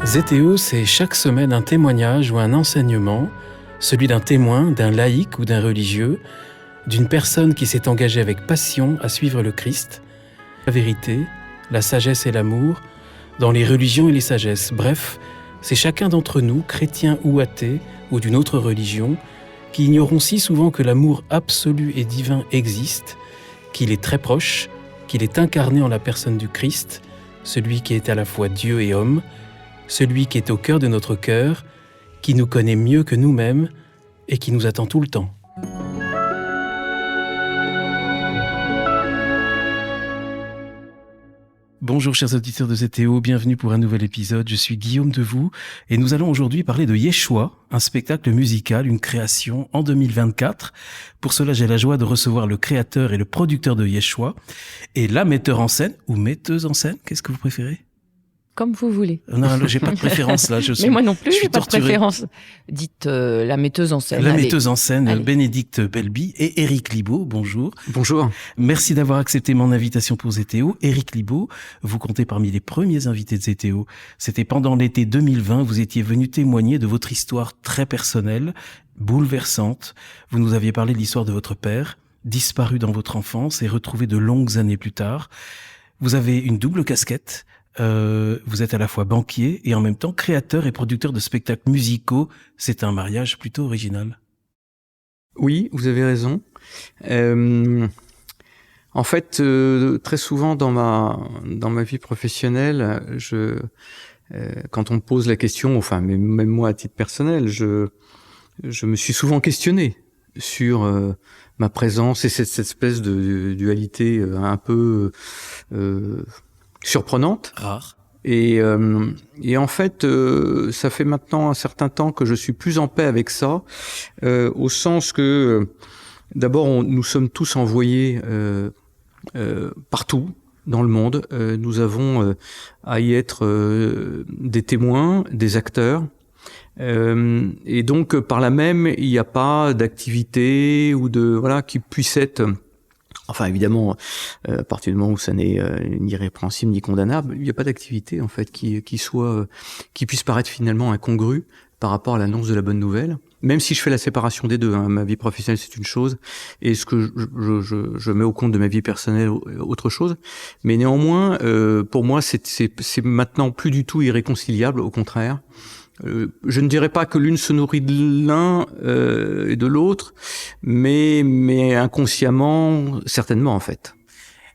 ZTO, c'est chaque semaine un témoignage ou un enseignement, celui d'un témoin, d'un laïc ou d'un religieux, d'une personne qui s'est engagée avec passion à suivre le Christ, la vérité, la sagesse et l'amour, dans les religions et les sagesses. Bref, c'est chacun d'entre nous, chrétien ou athée, ou d'une autre religion, qui ignorons si souvent que l'amour absolu et divin existe, qu'il est très proche, qu'il est incarné en la personne du Christ, celui qui est à la fois Dieu et homme, celui qui est au cœur de notre cœur, qui nous connaît mieux que nous-mêmes et qui nous attend tout le temps. Bonjour chers auditeurs de ZTO, bienvenue pour un nouvel épisode. Je suis Guillaume Devoux et nous allons aujourd'hui parler de Yeshua, un spectacle musical, une création en 2024. Pour cela, j'ai la joie de recevoir le créateur et le producteur de Yeshua et la metteur en scène ou metteuse en scène, qu'est-ce que vous préférez ? Comme vous voulez. Non, j'ai pas de préférence là. Mais moi non plus, je suis pas de préférence. Dites la metteuse en scène. La metteuse en scène, Allez. Bénédicte Belby et Éric Libaud. Bonjour. Bonjour. Merci d'avoir accepté mon invitation pour ZTO. Éric Libaud, vous comptez parmi les premiers invités de ZTO. C'était pendant l'été 2020. Vous étiez venu témoigner de votre histoire très personnelle, bouleversante. Vous nous aviez parlé de l'histoire de votre père, disparu dans votre enfance et retrouvé de longues années plus tard. Vous avez une double casquette. Vous êtes à la fois banquier et en même temps créateur et producteur de spectacles musicaux. C'est un mariage plutôt original. Oui, vous avez raison. En fait, très souvent dans ma vie professionnelle, quand on me pose la question, enfin même moi à titre personnel, je me suis souvent questionné sur ma présence et cette espèce de dualité un peu surprenante. Rare. Et en fait, ça fait maintenant un certain temps que je suis plus en paix avec ça, au sens que, d'abord, nous sommes tous envoyés partout dans le monde. Nous avons à y être des témoins, des acteurs. Et donc, par là même, il n'y a pas d'activité ou qui puisse être... Enfin, évidemment, à partir du moment où ça n'est ni répréhensible ni condamnable, il n'y a pas d'activité en fait qui puisse paraître finalement incongrue par rapport à l'annonce de la bonne nouvelle. Même si je fais la séparation des deux, ma vie professionnelle c'est une chose et ce que je mets au compte de ma vie personnelle autre chose. Mais néanmoins, pour moi, c'est maintenant plus du tout irréconciliable, au contraire. Je ne dirais pas que l'une se nourrit de l'un et de l'autre, mais inconsciemment, certainement en fait.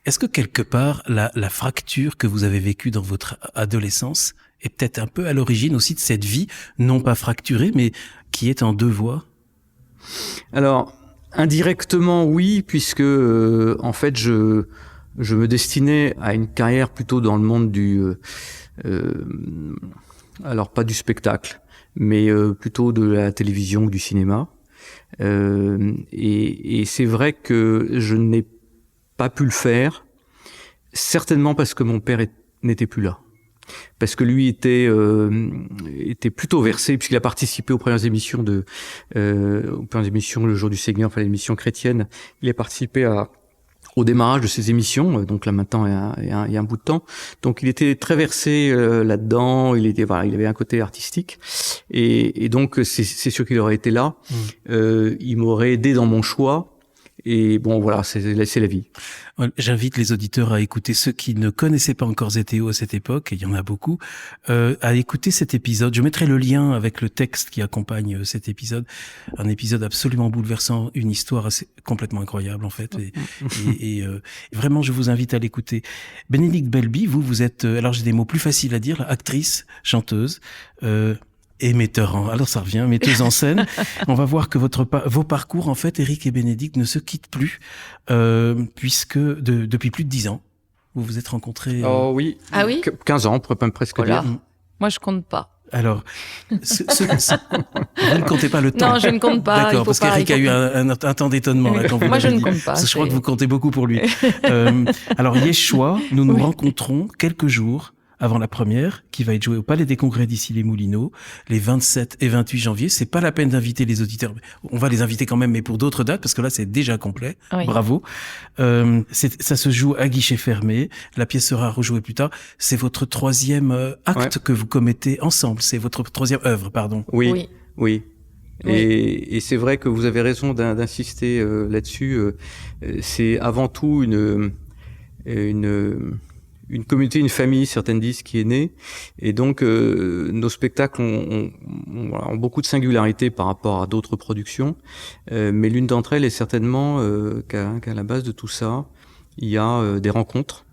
Est-ce que quelque part, la fracture que vous avez vécue dans votre adolescence est peut-être un peu à l'origine aussi de cette vie, non pas fracturée, mais qui est en deux voies ? Alors, indirectement, oui, puisque en fait, je me destinais à une carrière plutôt dans le monde alors pas du spectacle, mais plutôt de la télévision ou du cinéma. Et c'est vrai que je n'ai pas pu le faire, certainement parce que mon père n'était plus là. Parce que lui était plutôt versé, puisqu'il a participé aux premières émissions Le Jour du Seigneur, enfin l'émission chrétienne. Il a participé au démarrage de ces émissions, donc là maintenant il y a un bout de temps. Donc il était très versé là-dedans, il avait un côté artistique et donc c'est sûr qu'il aurait été là. Il m'aurait aidé dans mon choix. Et bon, voilà, c'est la vie. J'invite les auditeurs à écouter, ceux qui ne connaissaient pas encore ZTO à cette époque, et il y en a beaucoup, à écouter cet épisode. Je mettrai le lien avec le texte qui accompagne cet épisode. Un épisode absolument bouleversant, une histoire complètement incroyable en fait. Et vraiment, je vous invite à l'écouter. Bénédicte Belby, vous êtes, alors j'ai des mots plus faciles à dire, là, actrice, chanteuse, et alors ça revient, metteuse en scène. On va voir que vos parcours, en fait, Éric et Bénédicte, ne se quittent plus, puisque depuis plus de 10 ans, vous vous êtes rencontrés. Oh oui. Ah oui 15 ans, on pourrait même presque Voilà. dire. Moi, je compte pas. Alors, vous ne comptez pas le temps. Non, je ne compte pas. D'accord, parce qu'Éric a eu un temps d'étonnement là quand vous Moi, je l'avez ne dit. compte pas. Parce que je crois que vous comptez beaucoup pour lui. Alors, Yeshua, nous nous rencontrons quelques jours avant la première, qui va être jouée au Palais des Congrès d'Issy-les-Moulineaux, les 27 et 28 janvier. C'est pas la peine d'inviter les auditeurs. On va les inviter quand même, mais pour d'autres dates, parce que là, c'est déjà complet. Oui. Bravo. Ça se joue à guichet fermé. La pièce sera rejouée plus tard. C'est votre troisième acte que vous commettez ensemble. C'est votre troisième œuvre, pardon. Oui. Oui. Et c'est vrai que vous avez raison d'insister là-dessus. C'est avant tout une communauté, une famille, certaines disent, qui est née. Et donc, nos spectacles ont beaucoup de singularité par rapport à d'autres productions. Mais l'une d'entre elles est certainement qu'à la base de tout ça, il y a des rencontres.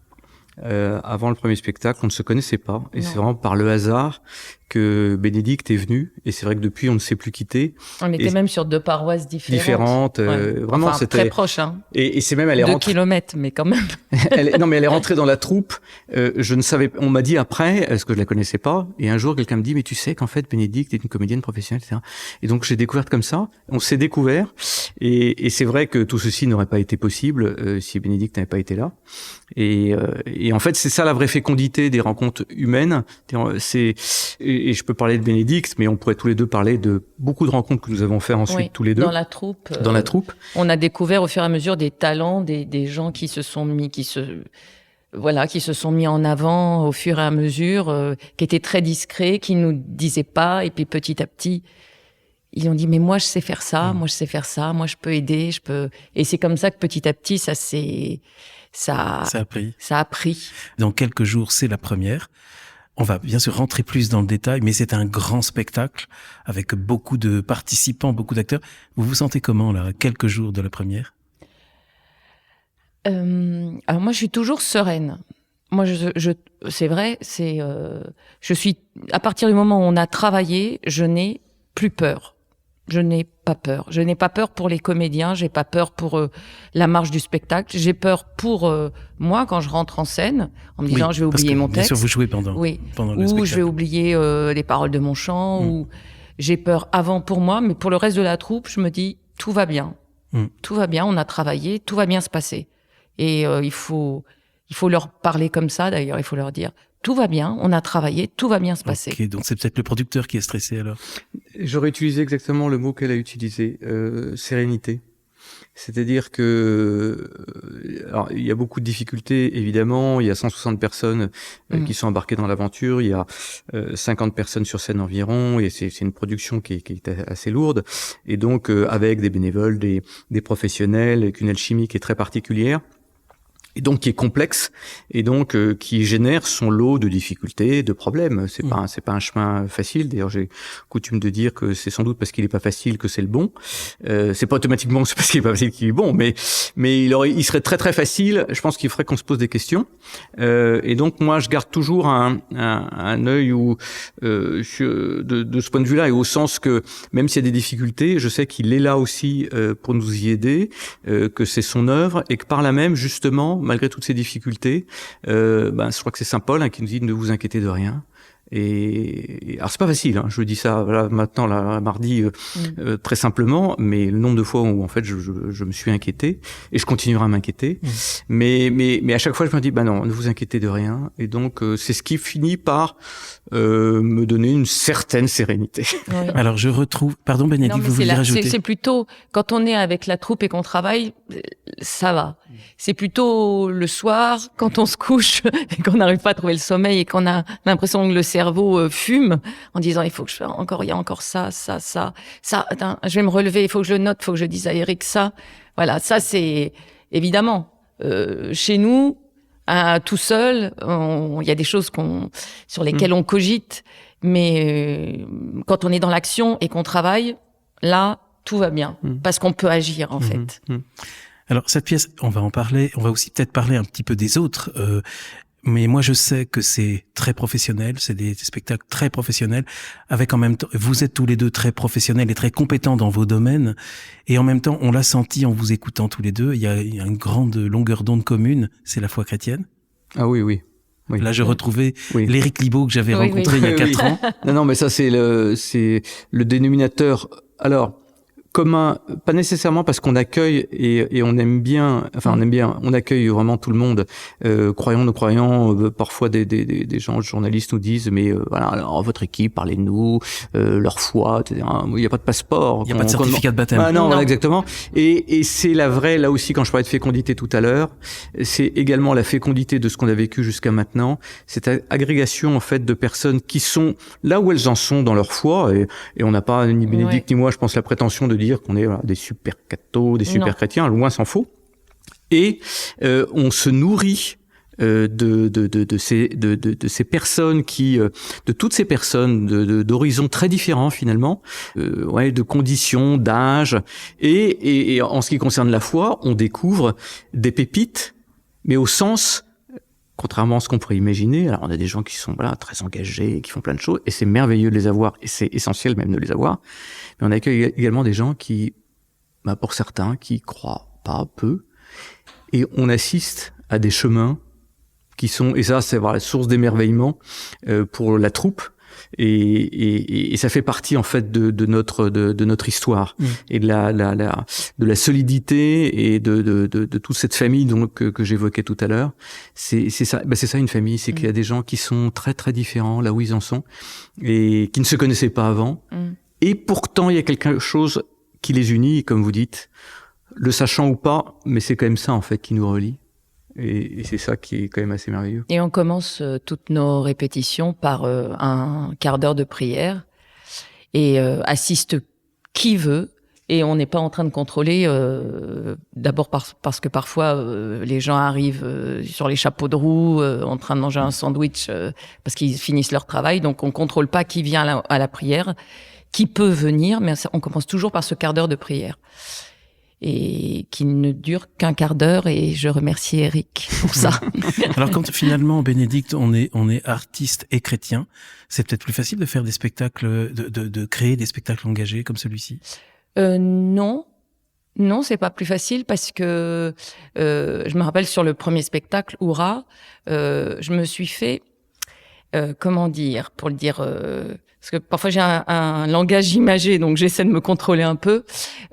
Avant le premier spectacle, on ne se connaissait pas. Et c'est vraiment par le hasard que Bénédicte est venue. Et c'est vrai que depuis, on ne s'est plus quitté. On était même sur 2 paroisses différentes. Vraiment, enfin, c'était très proche. Hein. Et c'est même, elle est 2 rentrée. kilomètres, mais quand même. Non, mais elle est rentrée dans la troupe. Je ne savais. On m'a dit après, parce que je la connaissais pas. Et un jour, quelqu'un me dit, mais tu sais qu'en fait, Bénédicte est une comédienne professionnelle, etc. Et donc, j'ai découvert comme ça. On s'est découvert. Et c'est vrai que tout ceci n'aurait pas été possible si Bénédicte n'avait pas été là. Et en fait, c'est ça la vraie fécondité des rencontres humaines. Et je peux parler de Bénédicte, mais on pourrait tous les deux parler de beaucoup de rencontres que nous avons fait ensuite tous les deux. Dans la troupe. Dans la troupe. On a découvert au fur et à mesure des talents, des gens qui se sont mis, qui se sont mis en avant au fur et à mesure, qui étaient très discrets, qui nous disaient pas, et puis petit à petit, ils ont dit, mais moi je sais faire ça, moi je sais faire ça, moi je peux aider, et c'est comme ça que petit à petit, ça a pris. Dans quelques jours, c'est la première. On va bien sûr rentrer plus dans le détail, mais c'est un grand spectacle avec beaucoup de participants, beaucoup d'acteurs. Vous vous sentez comment, là, à quelques jours de la première? Alors moi, je suis toujours sereine. Moi, c'est vrai, je suis, à partir du moment où on a travaillé, je n'ai plus peur. Je n'ai pas peur. Je n'ai pas peur pour les comédiens, j'ai pas peur pour la marche du spectacle. J'ai peur pour moi quand je rentre en scène, en me disant je vais oublier mon texte. Bien sûr, vous jouez pendant le spectacle. Ou je vais oublier les paroles de mon chant. Ou j'ai peur avant pour moi, mais pour le reste de la troupe, je me dis tout va bien. Tout va bien, on a travaillé, tout va bien se passer. Et il faut leur parler comme ça d'ailleurs, il faut leur dire tout va bien, on a travaillé, tout va bien se passer. Ok, donc c'est peut-être le producteur qui est stressé alors. J'aurais utilisé exactement le mot qu'elle a utilisé, sérénité. C'est-à-dire que alors, il y a beaucoup de difficultés, évidemment. Il y a 160 personnes qui sont embarquées dans l'aventure. Il y a 50 personnes sur scène environ. Et c'est une production qui est assez lourde. Et donc, avec des bénévoles, des professionnels, avec une alchimie qui est très particulière. Et donc qui est complexe et donc qui génère son lot de difficultés, de problèmes. C'est pas un chemin facile. D'ailleurs, j'ai coutume de dire que c'est sans doute parce qu'il est pas facile que c'est le bon. C'est pas automatiquement c'est parce qu'il est pas facile qu'il est bon, mais il serait très très facile. Je pense qu'il faudrait qu'on se pose des questions. Et donc moi, je garde toujours un œil où de ce point de vue-là et au sens que même s'il y a des difficultés, je sais qu'il est là aussi pour nous y aider, que c'est son œuvre et que par là même justement malgré toutes ces difficultés, je crois que c'est Saint Paul qui nous dit ne vous inquiétez de rien. Et alors c'est pas facile, je dis ça voilà, maintenant là, mardi très simplement, mais le nombre de fois où en fait je me suis inquiété et je continuerai à m'inquiéter, mais à chaque fois je me dis non, ne vous inquiétez de rien, et donc c'est ce qui finit par me donner une certaine sérénité. Oui. Alors je retrouve, pardon Bénédicte, vous vouliez rajouter? C'est plutôt quand on est avec la troupe et qu'on travaille, ça va. C'est plutôt le soir quand on se couche et qu'on n'arrive pas à trouver le sommeil et qu'on a l'impression que le cerveau fume en disant il faut que je fasse encore, il y a encore ça, attends, je vais me relever, il faut que je le note, il faut que je dise à Eric ça. Voilà, ça c'est évidemment chez nous tout seul, il y a des choses sur lesquelles on cogite, mais quand on est dans l'action et qu'on travaille, là tout va bien parce qu'on peut agir en fait. Alors cette pièce, on va en parler, on va aussi peut-être parler un petit peu des autres. Mais moi, je sais que c'est très professionnel, c'est des spectacles très professionnels, avec en même temps, vous êtes tous les deux très professionnels et très compétents dans vos domaines, et en même temps, on l'a senti en vous écoutant tous les deux, il y a une grande longueur d'onde commune, c'est la foi chrétienne. Ah oui. Là, je retrouvais l'Éric Libaud que j'avais rencontré il y a 4 ans. Non, mais ça, c'est le dénominateur. Alors, commun, pas nécessairement parce qu'on accueille et on aime bien, on accueille vraiment tout le monde, croyants, non croyants, parfois des gens, journalistes nous disent, mais voilà, alors votre équipe, parlez-nous, leur foi, etc. Il n'y a pas de passeport. Il n'y a pas de certificat de baptême. Ah non, voilà, exactement. Et c'est la vraie, là aussi, quand je parlais de fécondité tout à l'heure, c'est également la fécondité de ce qu'on a vécu jusqu'à maintenant, cette agrégation, en fait, de personnes qui sont là où elles en sont dans leur foi, et on n'a pas, ni Bénédicte ni moi, je pense, la prétention de dire qu'on est des super cathos, des super chrétiens, loin s'en faut. Et on se nourrit de ces personnes de toutes ces personnes d'horizons très différents finalement, de conditions, d'âge, et en ce qui concerne la foi, on découvre des pépites, mais au sens, contrairement à ce qu'on pourrait imaginer, alors on a des gens qui sont très engagés, qui font plein de choses, et c'est merveilleux de les avoir, et c'est essentiel même de les avoir, mais on accueille également des gens qui, pour certains, qui croient pas peu, et on assiste à des chemins qui sont, et ça c'est la source d'émerveillement pour la troupe, et ça fait partie en fait de notre histoire, et de la solidité et de toute cette famille donc que j'évoquais tout à l'heure. C'est ça une famille, c'est qu'il y a des gens qui sont très très différents là où ils en sont et qui ne se connaissaient pas avant, et pourtant il y a quelque chose qui les unit, comme vous dites, le sachant ou pas, mais c'est quand même ça en fait qui nous relie. Et c'est ça qui est quand même assez merveilleux. Et on commence toutes nos répétitions par un quart d'heure de prière et assiste qui veut. Et on n'est pas en train de contrôler, d'abord parce que parfois les gens arrivent sur les chapeaux de roue, en train de manger un sandwich parce qu'ils finissent leur travail. Donc on contrôle pas qui vient à la prière, qui peut venir, mais on commence toujours par ce quart d'heure de prière. Et qui ne dure qu'un quart d'heure, et je remercie Eric pour ça. Alors quand finalement, Bénédicte, on est artiste et chrétien, c'est peut-être plus facile de faire des spectacles, de créer des spectacles engagés comme celui-ci? Non, c'est pas plus facile parce que je me rappelle sur le premier spectacle, Hourra, je me suis fait, comment dire, pour le dire... parce que parfois j'ai un langage imagé, donc j'essaie de me contrôler un peu.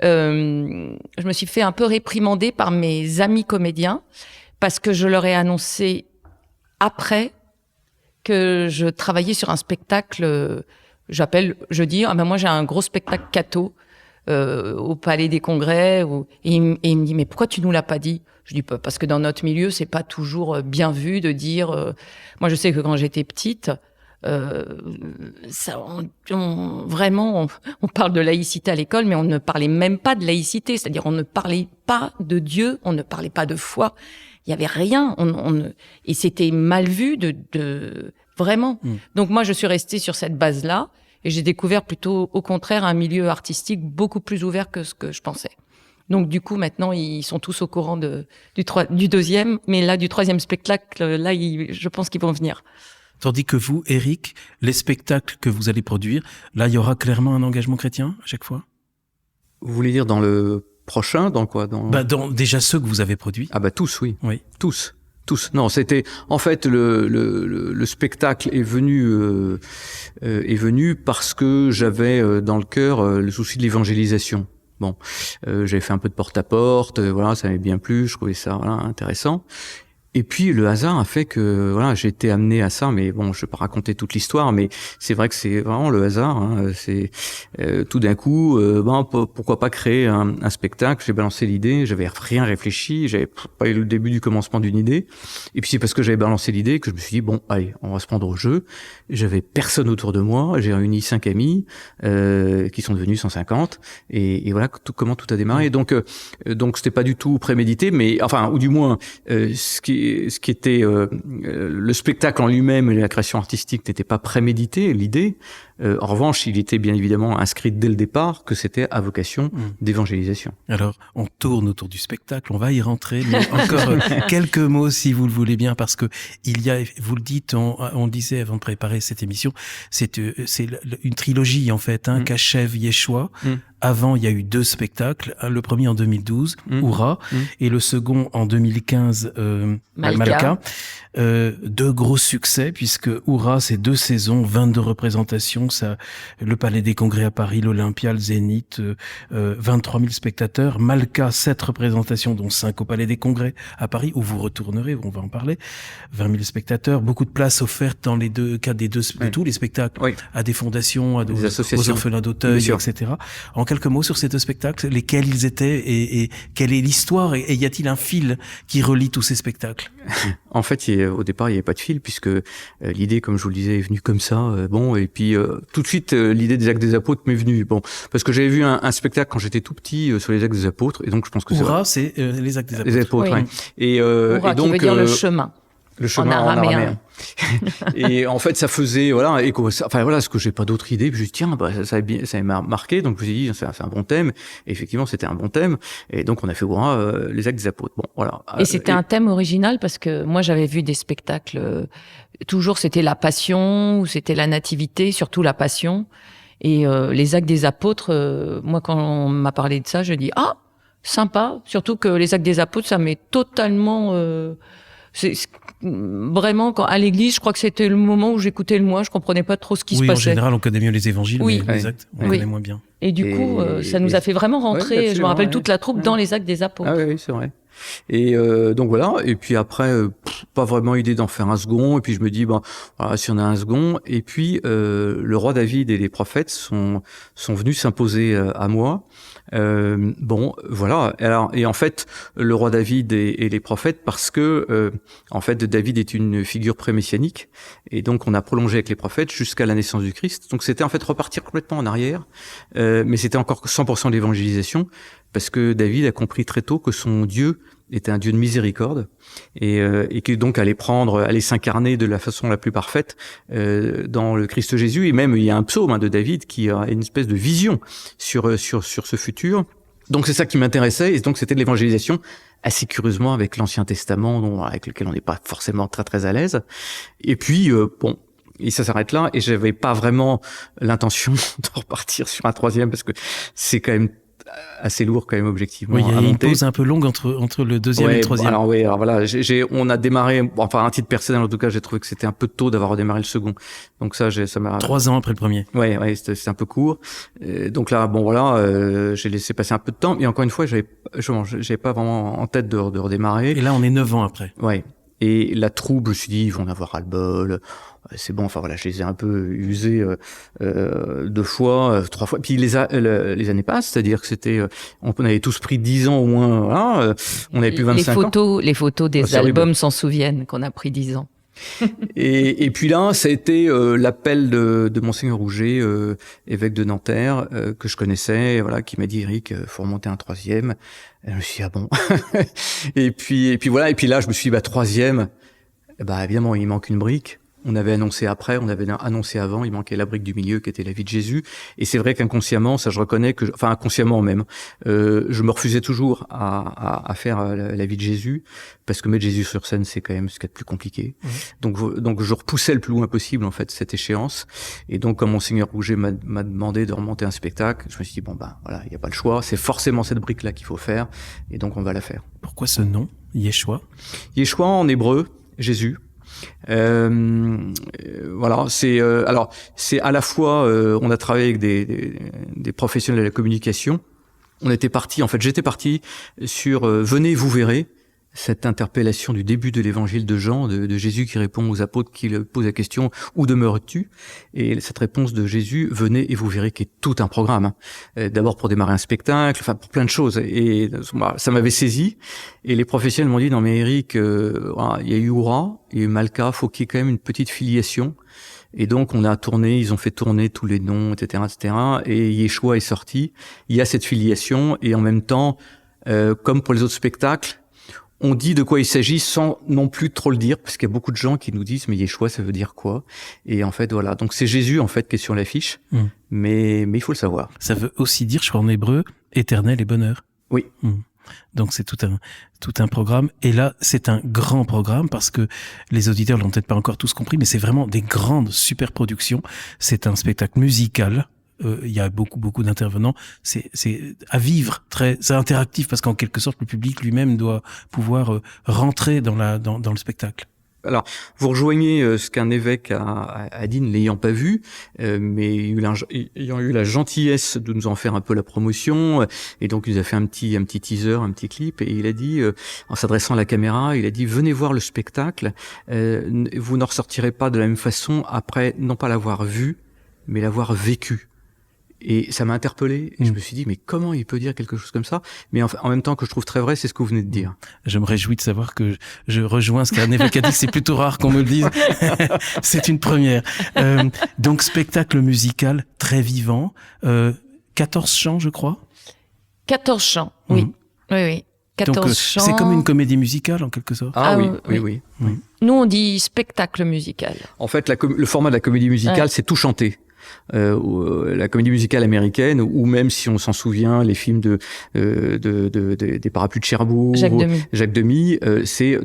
Je me suis fait un peu réprimander par mes amis comédiens parce que je leur ai annoncé après que je travaillais sur un spectacle. Je dis moi j'ai un gros spectacle catho au Palais des Congrès, et il me dit mais pourquoi tu nous l'as pas dit? Je dis parce que dans notre milieu c'est pas toujours bien vu de dire. Moi je sais que quand j'étais petite. Vraiment, on parle de laïcité à l'école, mais on ne parlait même pas de laïcité. C'est-à-dire, on ne parlait pas de Dieu, on ne parlait pas de foi. Il y avait rien. Et c'était mal vu vraiment. Donc moi, je suis restée sur cette base-là, et j'ai découvert plutôt, au contraire, un milieu artistique beaucoup plus ouvert que ce que je pensais. Donc du coup, maintenant, ils sont tous au courant du deuxième, mais là, du troisième spectacle, là, je pense qu'ils vont venir. Tandis que vous, Eric, les spectacles que vous allez produire, là, il y aura clairement un engagement chrétien à chaque fois? Vous voulez dire dans le prochain, dans quoi? Dans déjà ceux que vous avez produits. Tous, oui. Tous. Non, c'était en fait le spectacle est venu parce que j'avais dans le cœur le souci de l'évangélisation. Bon, j'avais fait un peu de porte-à-porte, ça m'avait bien plu, je trouvais ça intéressant. Et puis le hasard a fait que j'ai été amené à ça, mais bon, je vais pas raconter toute l'histoire, mais c'est vrai que c'est vraiment le hasard. C'est tout d'un coup, pourquoi pas créer un spectacle? J'ai balancé l'idée, j'avais rien réfléchi, j'avais pas eu le début du commencement d'une idée. Et puis c'est parce que j'avais balancé l'idée que je me suis dit bon, allez, on va se prendre au jeu. J'avais personne autour de moi, j'ai réuni 5 amis qui sont devenus 150, et voilà comment tout a démarré. Donc c'était pas du tout prémédité, mais enfin, ou du moins ce qui était le spectacle en lui-même et la création artistique n'était pas prémédité, l'idée. En revanche, il était bien évidemment inscrit dès le départ que c'était à vocation d'évangélisation. Alors, on tourne autour du spectacle, on va y rentrer, mais encore quelques mots si vous le voulez bien, parce que il y a, vous le dites, on le disait avant de préparer cette émission, c'est une trilogie en fait, qu'achève Yeshua, Avant, il y a eu 2 spectacles. Le premier en 2012, Hourra, et le second en 2015, Malka. 2 gros succès, puisque Hourra, c'est 2 saisons, 22 représentations, ça, le Palais des Congrès à Paris, l'Olympia, le Zénith, 23 000 spectateurs. Malka, 7 représentations, dont 5 au Palais des Congrès à Paris, où vous retournerez, on va en parler. 20 000 spectateurs, beaucoup de places offertes dans les 2 cas de tous les spectacles, à des fondations, des associations, aux orphelins d'Auteuil, etc. En quelques mots sur ces 2 spectacles, lesquels ils étaient et quelle est l'histoire et y a-t-il un fil qui relie tous ces spectacles? En fait, au départ, il n'y avait pas de fil puisque l'idée, comme je vous le disais, est venue comme ça. Et puis tout de suite, l'idée des Actes des Apôtres m'est venue. Bon, parce que j'avais vu un spectacle quand j'étais tout petit sur les Actes des Apôtres, et donc je pense que Hourra, c'est les Actes des Apôtres. Les Apôtres, oui. Et donc, qui veut dire le chemin. Le chemin en araméen. Et en fait, ça faisait, voilà, ce que j'ai pas d'autre idée. Puis je dis, tiens, ça m'a marqué. Donc je me suis dit, c'est un bon thème. Et effectivement, c'était un bon thème. Et donc, on a fait les Actes des Apôtres. Bon, voilà. Et c'était un thème original parce que moi, j'avais vu des spectacles, toujours c'était la Passion, ou c'était la Nativité, surtout la Passion. Et les Actes des Apôtres, moi, quand on m'a parlé de ça, je dis, ah, sympa. Surtout que les Actes des Apôtres, ça m'est totalement... c'est vraiment, à l'église, je crois que c'était le moment où j'écoutais le moins, je comprenais pas trop ce qui se passait. Oui, en général, on connaît mieux les évangiles, mais les actes, on connaît moins bien. Et du coup, ça nous a fait vraiment rentrer, je me rappelle toute la troupe dans les Actes des Apôtres. Ah oui, c'est vrai. Et donc voilà, et puis après, pas vraiment idée d'en faire un second, et puis je me dis, voilà, si on a un second, et puis le roi David et les prophètes sont venus s'imposer à moi. Voilà. Alors, et en fait, le roi David et les prophètes, parce que en fait, David est une figure pré-messianique, et donc on a prolongé avec les prophètes jusqu'à la naissance du Christ. Donc c'était en fait repartir complètement en arrière, mais c'était encore 100% l'évangélisation, parce que David a compris très tôt que son Dieu était un Dieu de miséricorde, et qui donc allait s'incarner de la façon la plus parfaite dans le Christ Jésus. Et même il y a un psaume de David qui a une espèce de vision sur ce futur. Donc c'est ça qui m'intéressait, et donc c'était de l'évangélisation assez curieusement avec l'Ancien Testament, avec lequel on n'est pas forcément très très à l'aise. Et puis et ça s'arrête là, et j'avais pas vraiment l'intention de repartir sur un 3e, parce que c'est quand même assez lourd quand même objectivement. Oui, il y a une pause un peu longue entre le 2e et le 3e. Alors voilà, on a démarré, enfin à titre personnel en tout cas, j'ai trouvé que c'était un peu tôt d'avoir redémarré le second. Donc ça m'a 3 ans après le premier. Ouais, c'était un peu court. Donc là, j'ai laissé passer un peu de temps, mais encore une fois, j'avais pas vraiment en tête de redémarrer. Et là, on est 9 ans après. Ouais. Et la troupe, je me suis dit, ils vont en avoir ras-le-bol. C'est bon, enfin voilà, je les ai un peu usés 2 fois, 3 fois. Puis les années passent, c'est-à-dire que c'était, on avait tous pris 10 ans au moins. Voilà, on avait plus 25 ans. Les photos des albums s'en souviennent qu'on a pris 10 ans. Et puis là, ça a été l'appel de Monseigneur Rouget, évêque de Nanterre, que je connaissais, voilà, qui m'a dit, Eric, faut remonter un 3e. Et je me suis dit, ah bon. et puis voilà, et puis là, je me suis dit, 3e, évidemment, il manque une brique. On avait annoncé après, on avait annoncé avant, il manquait la brique du milieu qui était la vie de Jésus. Et c'est vrai qu'inconsciemment, ça je reconnais inconsciemment même, je me refusais toujours à faire la vie de Jésus, parce que mettre Jésus sur scène, c'est quand même ce qu'il y a de plus compliqué. Donc je repoussais le plus loin possible en fait cette échéance. Et donc comme Monseigneur Rouget m'a demandé de remonter un spectacle, je me suis dit voilà, il n'y a pas le choix, c'est forcément cette brique là qu'il faut faire, et donc on va la faire. Pourquoi ce nom, Yeshua? Yeshua en hébreu, Jésus. Voilà, c'est à la fois on a travaillé avec des professionnels de la communication. J'étais parti sur venez, vous verrez, cette interpellation du début de l'évangile de Jean, de Jésus qui répond aux apôtres qui le posent la question « Où demeures-tu » Et cette réponse de Jésus « Venez et vous verrez » qui est tout un programme. D'abord pour démarrer un spectacle, pour plein de choses. Et ça m'avait saisi. Et les professionnels m'ont dit « Non mais Eric, il y a eu Hourra, il y a eu Malka, faut qu'il y ait quand même une petite filiation. » Et donc ils ont fait tourner tous les noms, etc., etc. Et Yeshua est sorti. Il y a cette filiation, et en même temps, comme pour les autres spectacles, on dit de quoi il s'agit sans non plus trop le dire, parce qu'il y a beaucoup de gens qui nous disent mais Yeshua ça veut dire quoi? Et en fait voilà, donc c'est Jésus en fait qui est sur l'affiche, mais il faut le savoir. Ça veut aussi dire, je crois en hébreu, éternel et bonheur. Oui. Donc c'est tout un programme, et là c'est un grand programme parce que les auditeurs l'ont peut-être pas encore tous compris, mais c'est vraiment des grandes super productions. C'est un spectacle musical il y a beaucoup d'intervenants. C'est à vivre, c'est interactif parce qu'en quelque sorte, le public lui-même doit pouvoir rentrer dans le spectacle. Alors, vous rejoignez ce qu'un évêque a dit, ne l'ayant pas vu, mais ayant eu la gentillesse de nous en faire un peu la promotion, et donc il nous a fait un petit teaser, un petit clip, et il a dit, en s'adressant à la caméra, il a dit « Venez voir le spectacle, vous n'en ressortirez pas de la même façon après, non pas l'avoir vu, mais l'avoir vécu ». Et ça m'a interpellé. Et je me suis dit, mais comment il peut dire quelque chose comme ça? Mais en même temps, que je trouve très vrai, c'est ce que vous venez de dire. Je me réjouis de savoir que je rejoins ce qu'un évêque a dit. C'est plutôt rare qu'on me le dise. C'est une première. Donc, spectacle musical très vivant. 14 chants, je crois. 14 chants, oui. Oui. 14 Donc, chants. C'est comme une comédie musicale, en quelque sorte. Ah oui. Nous, on dit spectacle musical. En fait, le format de la comédie musicale, c'est tout chanté. La comédie musicale américaine, ou même si on s'en souvient, les films des Parapluies de Cherbourg, Jacques Demy,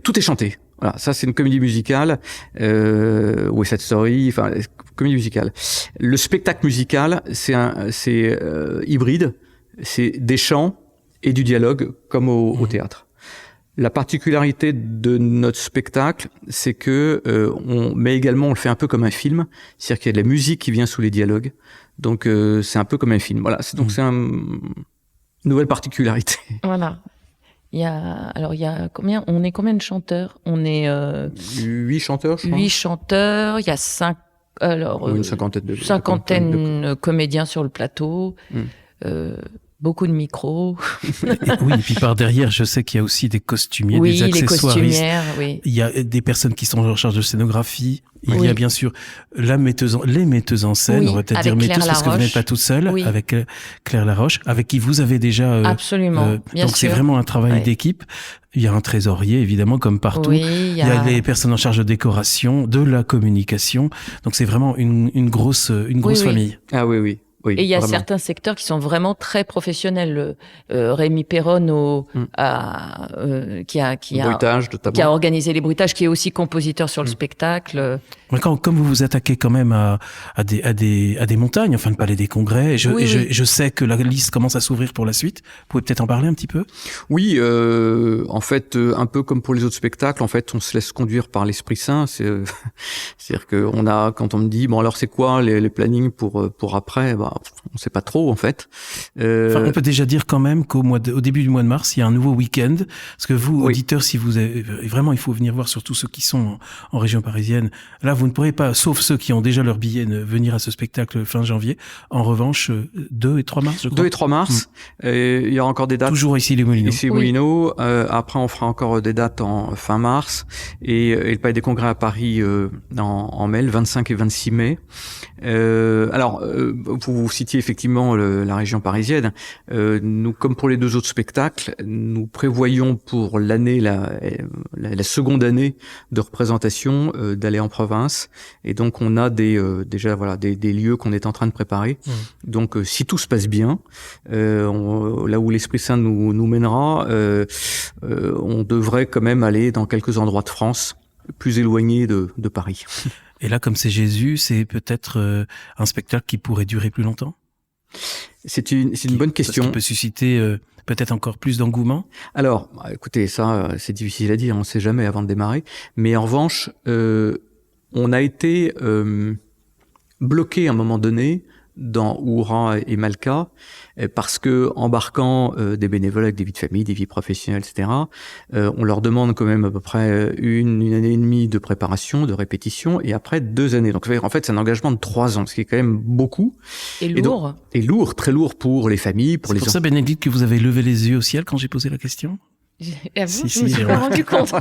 tout est chanté. Voilà, ça c'est une comédie musicale, West Side Story, enfin comédie musicale. Le spectacle musical, c'est hybride, c'est des chants et du dialogue comme au théâtre. La particularité de notre spectacle, c'est que on le fait un peu comme un film, c'est-à-dire qu'il y a de la musique qui vient sous les dialogues, donc c'est un peu comme un film. Voilà, c'est une nouvelle particularité. Voilà. Il y a combien? On est combien de chanteurs? On est 8 chanteurs, je crois. 8 chanteurs. Il y a une cinquantaine de comédiens sur le plateau. Beaucoup de micros. Oui, et puis par derrière, je sais qu'il y a aussi des costumiers, des accessoiristes. Les costumières, oui. Il y a des personnes qui sont en charge de scénographie. Il y a bien sûr les metteuses en scène, on va peut-être dire metteuse parce que vous n'êtes pas toute seule, avec Claire Laroche, avec qui vous avez déjà... Absolument, bien donc sûr. c'est vraiment un travail d'équipe. Il y a un trésorier, évidemment, comme partout. Oui, il y a les personnes en charge de décoration, de la communication. Donc c'est vraiment une grosse famille. Ah oui. Oui, et il y a vraiment. certains secteurs qui sont vraiment très professionnels. Rémi Perron qui a organisé les bruitages, qui est aussi compositeur sur le spectacle. Comme vous vous attaquez quand même à des montagnes, enfin le Palais des Congrès, je sais que la liste commence à s'ouvrir pour la suite. Vous pouvez peut-être en parler un petit peu? Oui, en fait, un peu comme pour les autres spectacles, en fait, on se laisse conduire par l'Esprit Saint. C'est-à-dire que quand on me dit, bon alors c'est quoi les plannings pour après, on sait pas trop en fait. On peut déjà dire quand même au début du mois de mars, il y a un nouveau week-end. Parce que vous, auditeurs, si vous avez, vraiment, il faut venir voir surtout ceux qui sont en région parisienne. Là, vous ne pourrez pas, sauf ceux qui ont déjà leur billet, venir à ce spectacle fin janvier. En revanche, 2 et 3 mars, je crois. 2 et 3 mars. Il y aura encore des dates. Toujours ici les Moulineaux. Ici les Moulineaux. Après, on fera encore des dates en fin mars. Et le Palais des Congrès à Paris en mai, le 25 et 26 mai. Vous citiez effectivement la région parisienne. Nous, comme pour les 2 autres spectacles, nous prévoyons pour l'année, la seconde année de représentation, d'aller en province. Et donc, on a des lieux qu'on est en train de préparer. Donc, si tout se passe bien, là où l'Esprit Saint nous mènera, on devrait quand même aller dans quelques endroits de France plus éloignés de Paris. Et là, comme c'est Jésus, c'est peut-être un spectacle qui pourrait durer plus longtemps? C'est une bonne question. Qui peut susciter peut-être encore plus d'engouement? Alors, écoutez, ça, c'est difficile à dire, on ne sait jamais avant de démarrer. Mais en revanche, on a été bloqué à un moment donné dans Oura et Malka, parce que embarquant des bénévoles avec des vies de famille, des vies professionnelles, etc., on leur demande quand même à peu près une année et demie de préparation, de répétition, et après 2 années. Donc en fait, c'est un engagement de 3 ans, ce qui est quand même beaucoup. Et lourd. Et lourd, très lourd pour les familles, pour les enfants. C'est pour ça, Bénédicte, que vous avez levé les yeux au ciel quand j'ai posé la question? Je me suis pas rendu compte.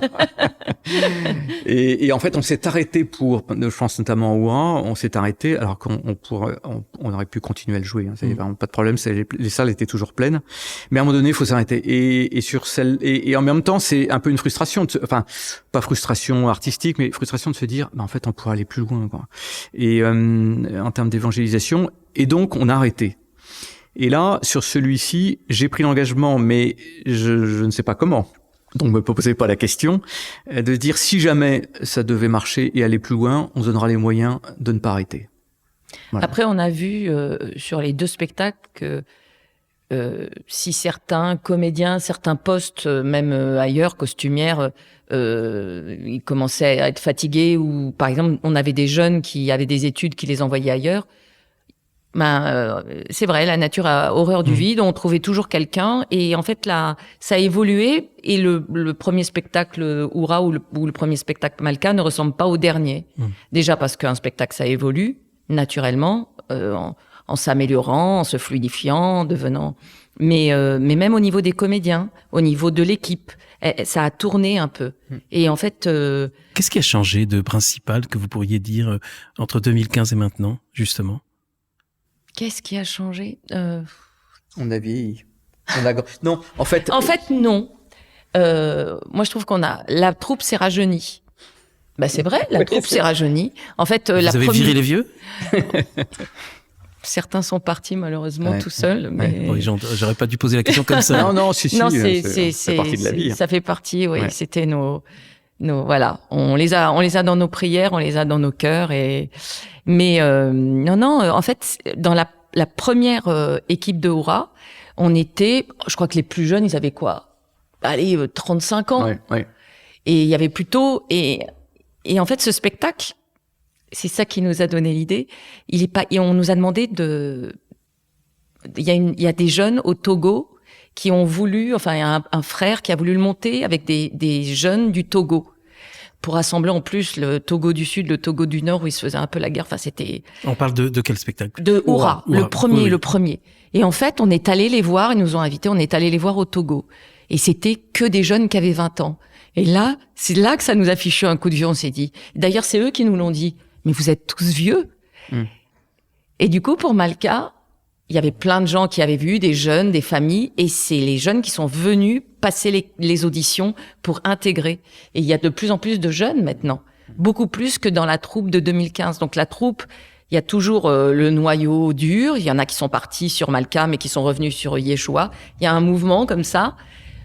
Et en fait, on s'est arrêté je pense notamment au Oura, on s'est arrêté alors qu'on aurait pu continuer à le jouer. Ça y est, vraiment pas de problème. Les salles étaient toujours pleines. Mais à un moment donné, il faut s'arrêter. Et en même temps, c'est un peu une frustration. Enfin, pas frustration artistique, mais frustration de se dire, en fait, on pourrait aller plus loin, quoi. Et en termes d'évangélisation. Et donc, on a arrêté. Et là, sur celui-ci, j'ai pris l'engagement, mais je ne sais pas comment. Donc, me posez pas la question, de dire si jamais ça devait marcher et aller plus loin, on se donnera les moyens de ne pas arrêter. Voilà. Après, on a vu sur les 2 spectacles que si certains comédiens, certains postes, même ailleurs, costumières, ils commençaient à être fatigués, ou par exemple, on avait des jeunes qui avaient des études qui les envoyaient ailleurs. C'est vrai, la nature a horreur du vide. On trouvait toujours quelqu'un, et en fait là, ça a évolué. Et le premier spectacle Oura ou le premier spectacle Malka ne ressemble pas au dernier. Déjà parce qu'un spectacle, ça évolue naturellement, en s'améliorant, en se fluidifiant, en devenant. Mais même au niveau des comédiens, au niveau de l'équipe, ça a tourné un peu. Et en fait, Qu'est-ce qui a changé de principal que vous pourriez dire entre 2015 et maintenant, justement? qu'est-ce qui a changé On a vieilli. Non, en fait. En fait, non. Moi, je trouve la troupe s'est rajeunie. C'est vrai, la troupe s'est rajeunie. En fait, Vous avez viré les vieux? Certains sont partis malheureusement tout seuls. Mais... Oui, j'aurais pas dû poser la question comme ça. Non, c'est partie de la vie. Ça fait partie, oui. Ouais. C'était nos voilà. On les a dans nos prières, on les a dans nos cœurs. Mais en fait, dans la première équipe de Oura, on était, je crois que les plus jeunes, ils avaient quoi? Allez, 35 ans. Ouais. Et il y avait plutôt, et en fait, ce spectacle, c'est ça qui nous a donné l'idée. Et on nous a demandé il y a des jeunes au Togo qui ont voulu, enfin, il y a un frère qui a voulu le monter avec des jeunes du Togo, pour rassembler en plus le Togo du Sud, le Togo du Nord, où ils se faisaient un peu la guerre. Enfin, c'était... On parle de quel spectacle? De Oura, le premier, oui. le premier. Et en fait, on est allé les voir, ils nous ont invités, on est allé les voir au Togo. Et c'était que des jeunes qui avaient 20 ans. Et là, c'est là que ça nous a fichu un coup de vieux, on s'est dit. D'ailleurs, c'est eux qui nous l'ont dit. Mais vous êtes tous vieux. Et du coup, pour Malka, il y avait plein de gens qui avaient vu, des jeunes, des familles, et c'est les jeunes qui sont venus passer les auditions pour intégrer. Et il y a de plus en plus de jeunes maintenant, beaucoup plus que dans la troupe de 2015. Donc la troupe, il y a toujours le noyau dur, il y en a qui sont partis sur Malka, mais qui sont revenus sur Yeshua. Il y a un mouvement comme ça.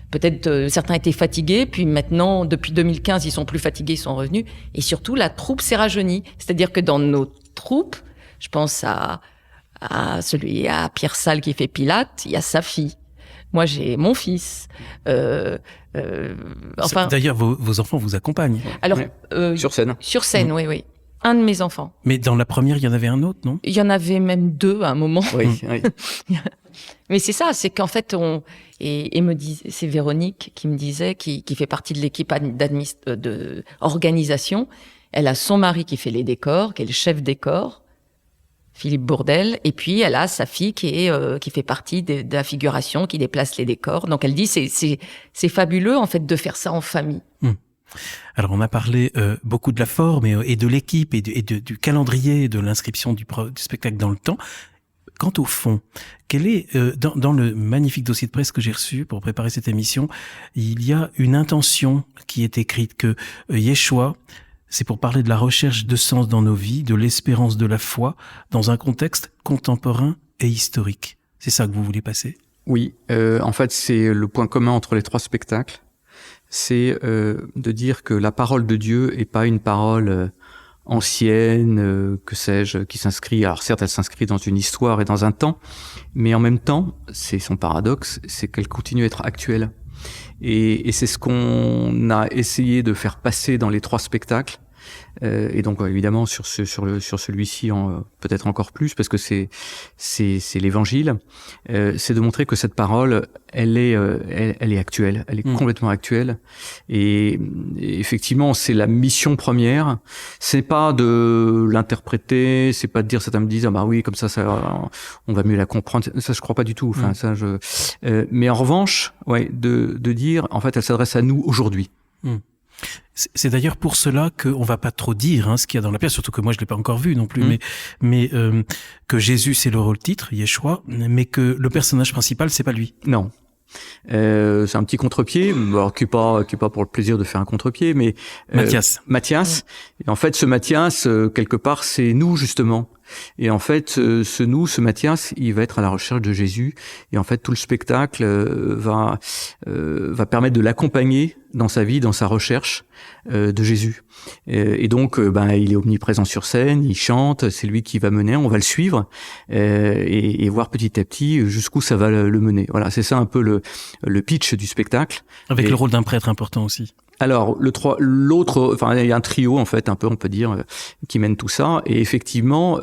Peut-être certains étaient fatigués, puis maintenant, depuis 2015, ils sont plus fatigués, ils sont revenus. Et surtout, la troupe s'est rajeunie. C'est-à-dire que dans nos troupes, je pense à Pierre Salle qui fait Pilate, il y a sa fille. Moi, j'ai mon fils. D'ailleurs, vos enfants vous accompagnent. Alors, sur scène. Sur scène, oui. Un de mes enfants. Mais dans la première, il y en avait un autre, non? Il y en avait même 2 à un moment. Oui. Mais c'est ça, c'est qu'en fait, c'est Véronique qui me disait, qui fait partie de l'équipe d'organisation. Elle a son mari qui fait les décors, qui est le chef décor, Philippe Bourdel, et puis elle a sa fille qui fait partie de la figuration, qui déplace les décors. Donc elle dit c'est fabuleux en fait de faire ça en famille. Alors on a parlé beaucoup de la forme et de l'équipe et du calendrier de l'inscription du spectacle dans le temps. Quant au fond, quel est dans le magnifique dossier de presse que j'ai reçu pour préparer cette émission, il y a une intention qui est écrite que Yeshua, c'est pour parler de la recherche de sens dans nos vies, de l'espérance de la foi, dans un contexte contemporain et historique. C'est ça que vous voulez passer? Oui, en fait, c'est le point commun entre les 3 spectacles. C'est de dire que la parole de Dieu est pas une parole ancienne, que sais-je, qui s'inscrit... Alors certes, elle s'inscrit dans une histoire et dans un temps, mais en même temps, c'est son paradoxe, c'est qu'elle continue à être actuelle. Et c'est ce qu'on a essayé de faire passer dans les 3 spectacles. Et donc évidemment sur celui-ci peut-être encore plus parce que c'est l'évangile. C'est de montrer que cette parole elle est actuelle, elle est complètement actuelle. Et effectivement c'est la mission première. C'est pas de l'interpréter, c'est pas de dire certains me disent ah bah oui comme ça on va mieux la comprendre. Ça je crois pas du tout. Enfin mais en revanche de dire en fait elle s'adresse à nous aujourd'hui. C'est d'ailleurs pour cela qu'on va pas trop dire ce qu'il y a dans la pièce, surtout que moi je l'ai pas encore vu non plus, mais que Jésus c'est le rôle titre, Yeshua, mais que le personnage principal c'est pas lui. Non. C'est un petit contre-pied, alors qui est pas pour le plaisir de faire un contre-pied, mais Mathias. Et en fait, ce Mathias quelque part, c'est nous justement. Et en fait, ce Mathias, il va être à la recherche de Jésus. Et en fait, tout le spectacle va permettre de l'accompagner dans sa vie, dans sa recherche de Jésus. Et donc, il est omniprésent sur scène, il chante, c'est lui qui va mener, on va le suivre et voir petit à petit jusqu'où ça va le mener. Voilà, c'est ça un peu le pitch du spectacle. Avec le rôle d'un prêtre important aussi. Alors, l'autre, il y a un trio, en fait, un peu, on peut dire, qui mène tout ça. Et effectivement,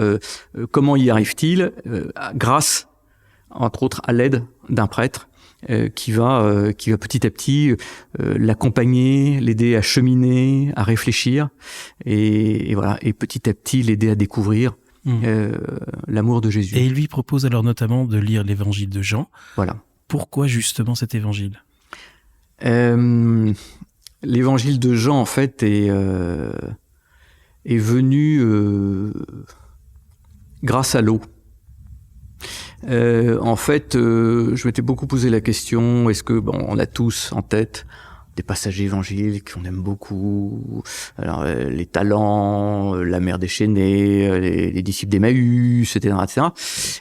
comment y arrive-t-il? Grâce, entre autres, à l'aide d'un prêtre, qui va petit à petit l'accompagner, l'aider à cheminer, à réfléchir, et voilà, et petit à petit l'aider à découvrir l'amour de Jésus. Et il lui propose alors notamment de lire l'évangile de Jean. Voilà. Pourquoi justement cet évangile? L'évangile de Jean, en fait, est venu grâce à l'eau. En fait, je m'étais beaucoup posé la question, est-ce que, on a tous en tête des passages évangéliques qu'on aime beaucoup, alors, les talents, la mer déchaînée, les disciples d'Emmaüs, etc., etc.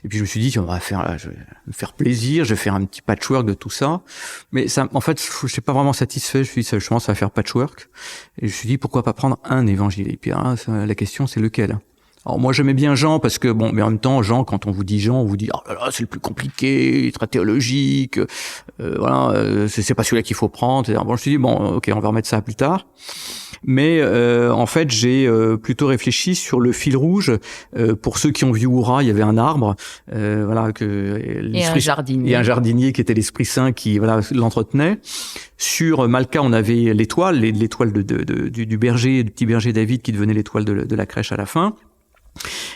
Et puis je me suis dit, je vais me faire plaisir, je vais faire un petit patchwork de tout ça. Mais ça, en fait, je suis pas vraiment satisfait. Je me suis dit, je commence à faire patchwork. Et je me suis dit, pourquoi pas prendre un évangile? Et puis la question, c'est lequel? Alors moi j'aimais bien Jean parce que mais en même temps Jean, quand on vous dit Jean, on vous dit oh là là, c'est le plus compliqué, très théologique, c'est pas celui-là qu'il faut prendre, etc. Bon, je me suis dit ok, on va remettre ça plus tard. Mais en fait j'ai plutôt réfléchi sur le fil rouge. Pour ceux qui ont vu Oura, il y avait un arbre, et un jardinier qui était l'Esprit Saint qui l'entretenait. Sur Malka, on avait l'étoile du berger, du petit berger David qui devenait l'étoile de la crèche à la fin.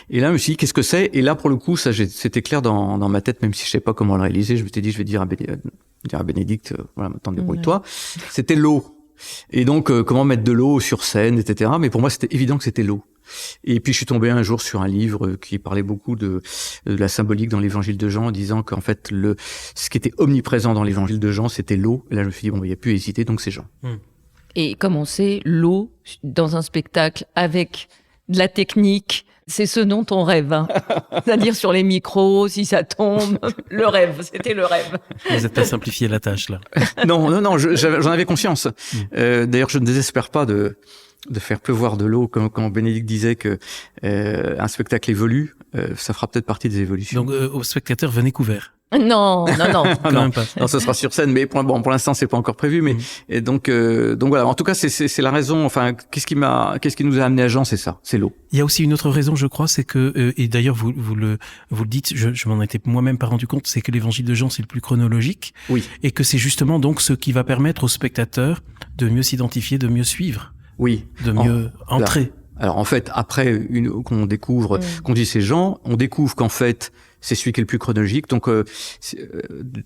Et là, je me suis dit, qu'est-ce que c'est? Et là, pour le coup, c'était clair dans ma tête, même si je sais pas comment le réaliser. Je m'étais dit, je vais dire à Bénédicte, voilà, maintenant débrouille-toi. C'était l'eau. Et donc, comment mettre de l'eau sur scène, etc. Mais pour moi, c'était évident que c'était l'eau. Et puis, je suis tombé un jour sur un livre qui parlait beaucoup de la symbolique dans l'évangile de Jean, en disant qu'en fait, ce qui était omniprésent dans l'évangile de Jean, c'était l'eau. Et là, je me suis dit, il n'y a plus à hésiter, donc c'est Jean. Et comme on sait, l'eau, dans un spectacle avec de la technique, c'est ce dont on rêve. Hein. C'est-à-dire sur les micros, si ça tombe, le rêve, c'était le rêve. Vous n'êtes pas simplifié la tâche, là. Non, j'en avais conscience. D'ailleurs, je ne désespère pas de faire pleuvoir de l'eau, quand Bénédicte disait que un spectacle évolue, ça fera peut-être partie des évolutions. Donc, aux spectateurs, venez couverts. Non. Quand même pas. Non, ce sera sur scène, mais pour l'instant, c'est pas encore prévu, mais, et donc voilà. En tout cas, c'est la raison, enfin, qu'est-ce qui nous a amené à Jean, c'est ça, c'est l'eau. Il y a aussi une autre raison, je crois, c'est que, et d'ailleurs, vous le dites, je m'en étais moi-même pas rendu compte, c'est que l'évangile de Jean, c'est le plus chronologique. Oui. Et que c'est justement donc ce qui va permettre aux spectateurs de mieux s'identifier, de mieux suivre. Oui. De mieux entrer. Alors en fait, après qu'on découvre, qu'on dit c'est Jean, on découvre qu'en fait c'est celui qui est le plus chronologique. Donc de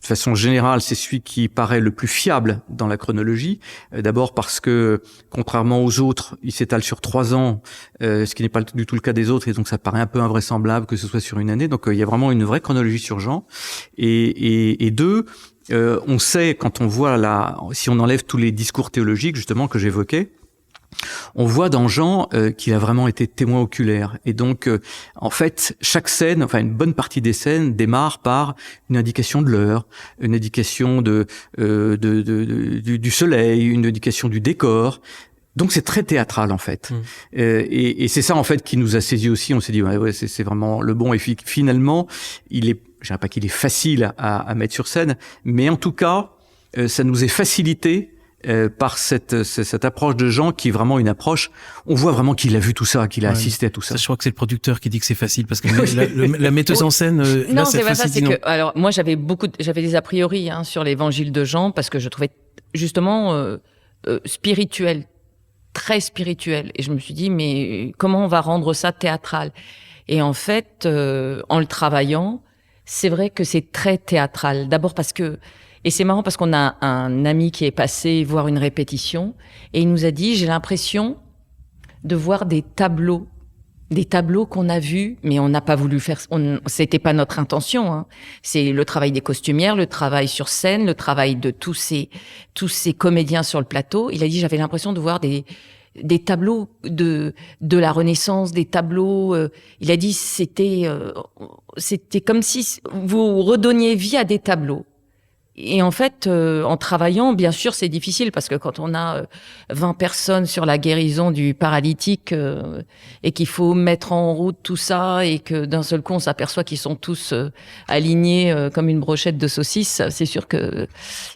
façon générale, c'est celui qui paraît le plus fiable dans la chronologie. D'abord parce que contrairement aux autres, il s'étale sur 3 ans, ce qui n'est pas du tout le cas des autres, et donc ça paraît un peu invraisemblable que ce soit sur une année. Donc il y a vraiment une vraie chronologie sur Jean. Et deux, on sait quand on voit si on enlève tous les discours théologiques justement que j'évoquais, on voit dans Jean qu'il a vraiment été témoin oculaire. Et donc, en fait, chaque scène, enfin une bonne partie des scènes, démarre par une indication de l'heure, une indication du soleil, une indication du décor. Donc c'est très théâtral en fait. Et c'est ça en fait qui nous a saisi aussi. On s'est dit ouais c'est vraiment le bon. Et finalement, je dirais pas qu'il est facile à mettre sur scène, mais en tout cas, ça nous est facilité par cette approche de Jean qui est vraiment une approche, on voit vraiment qu'il a vu tout ça, qu'il a assisté à tout ça. Je crois que c'est le producteur qui dit que c'est facile parce que la metteuse en scène, non, là, c'est pas ça, c'est non. que, alors, moi, j'avais des a priori, sur l'évangile de Jean parce que je trouvais justement, spirituel, très spirituel. Et je me suis dit, mais comment on va rendre ça théâtral? Et en fait, en le travaillant, c'est vrai que c'est très théâtral. D'abord parce que, et c'est marrant parce qu'on a un ami qui est passé voir une répétition et il nous a dit, j'ai l'impression de voir des tableaux qu'on a vus, mais on n'a pas voulu faire, c'était pas notre intention, hein. C'est le travail des costumières, le travail sur scène, le travail de tous ces comédiens sur le plateau. Il a dit, j'avais l'impression de voir des des tableaux de la Renaissance, des tableaux. Il a dit c'était comme si vous redonniez vie à des tableaux. Et en fait, en travaillant, bien sûr, c'est difficile parce que quand on a 20 personnes sur la guérison du paralytique et qu'il faut mettre en route tout ça et que d'un seul coup on s'aperçoit qu'ils sont tous alignés comme une brochette de saucisses, c'est sûr que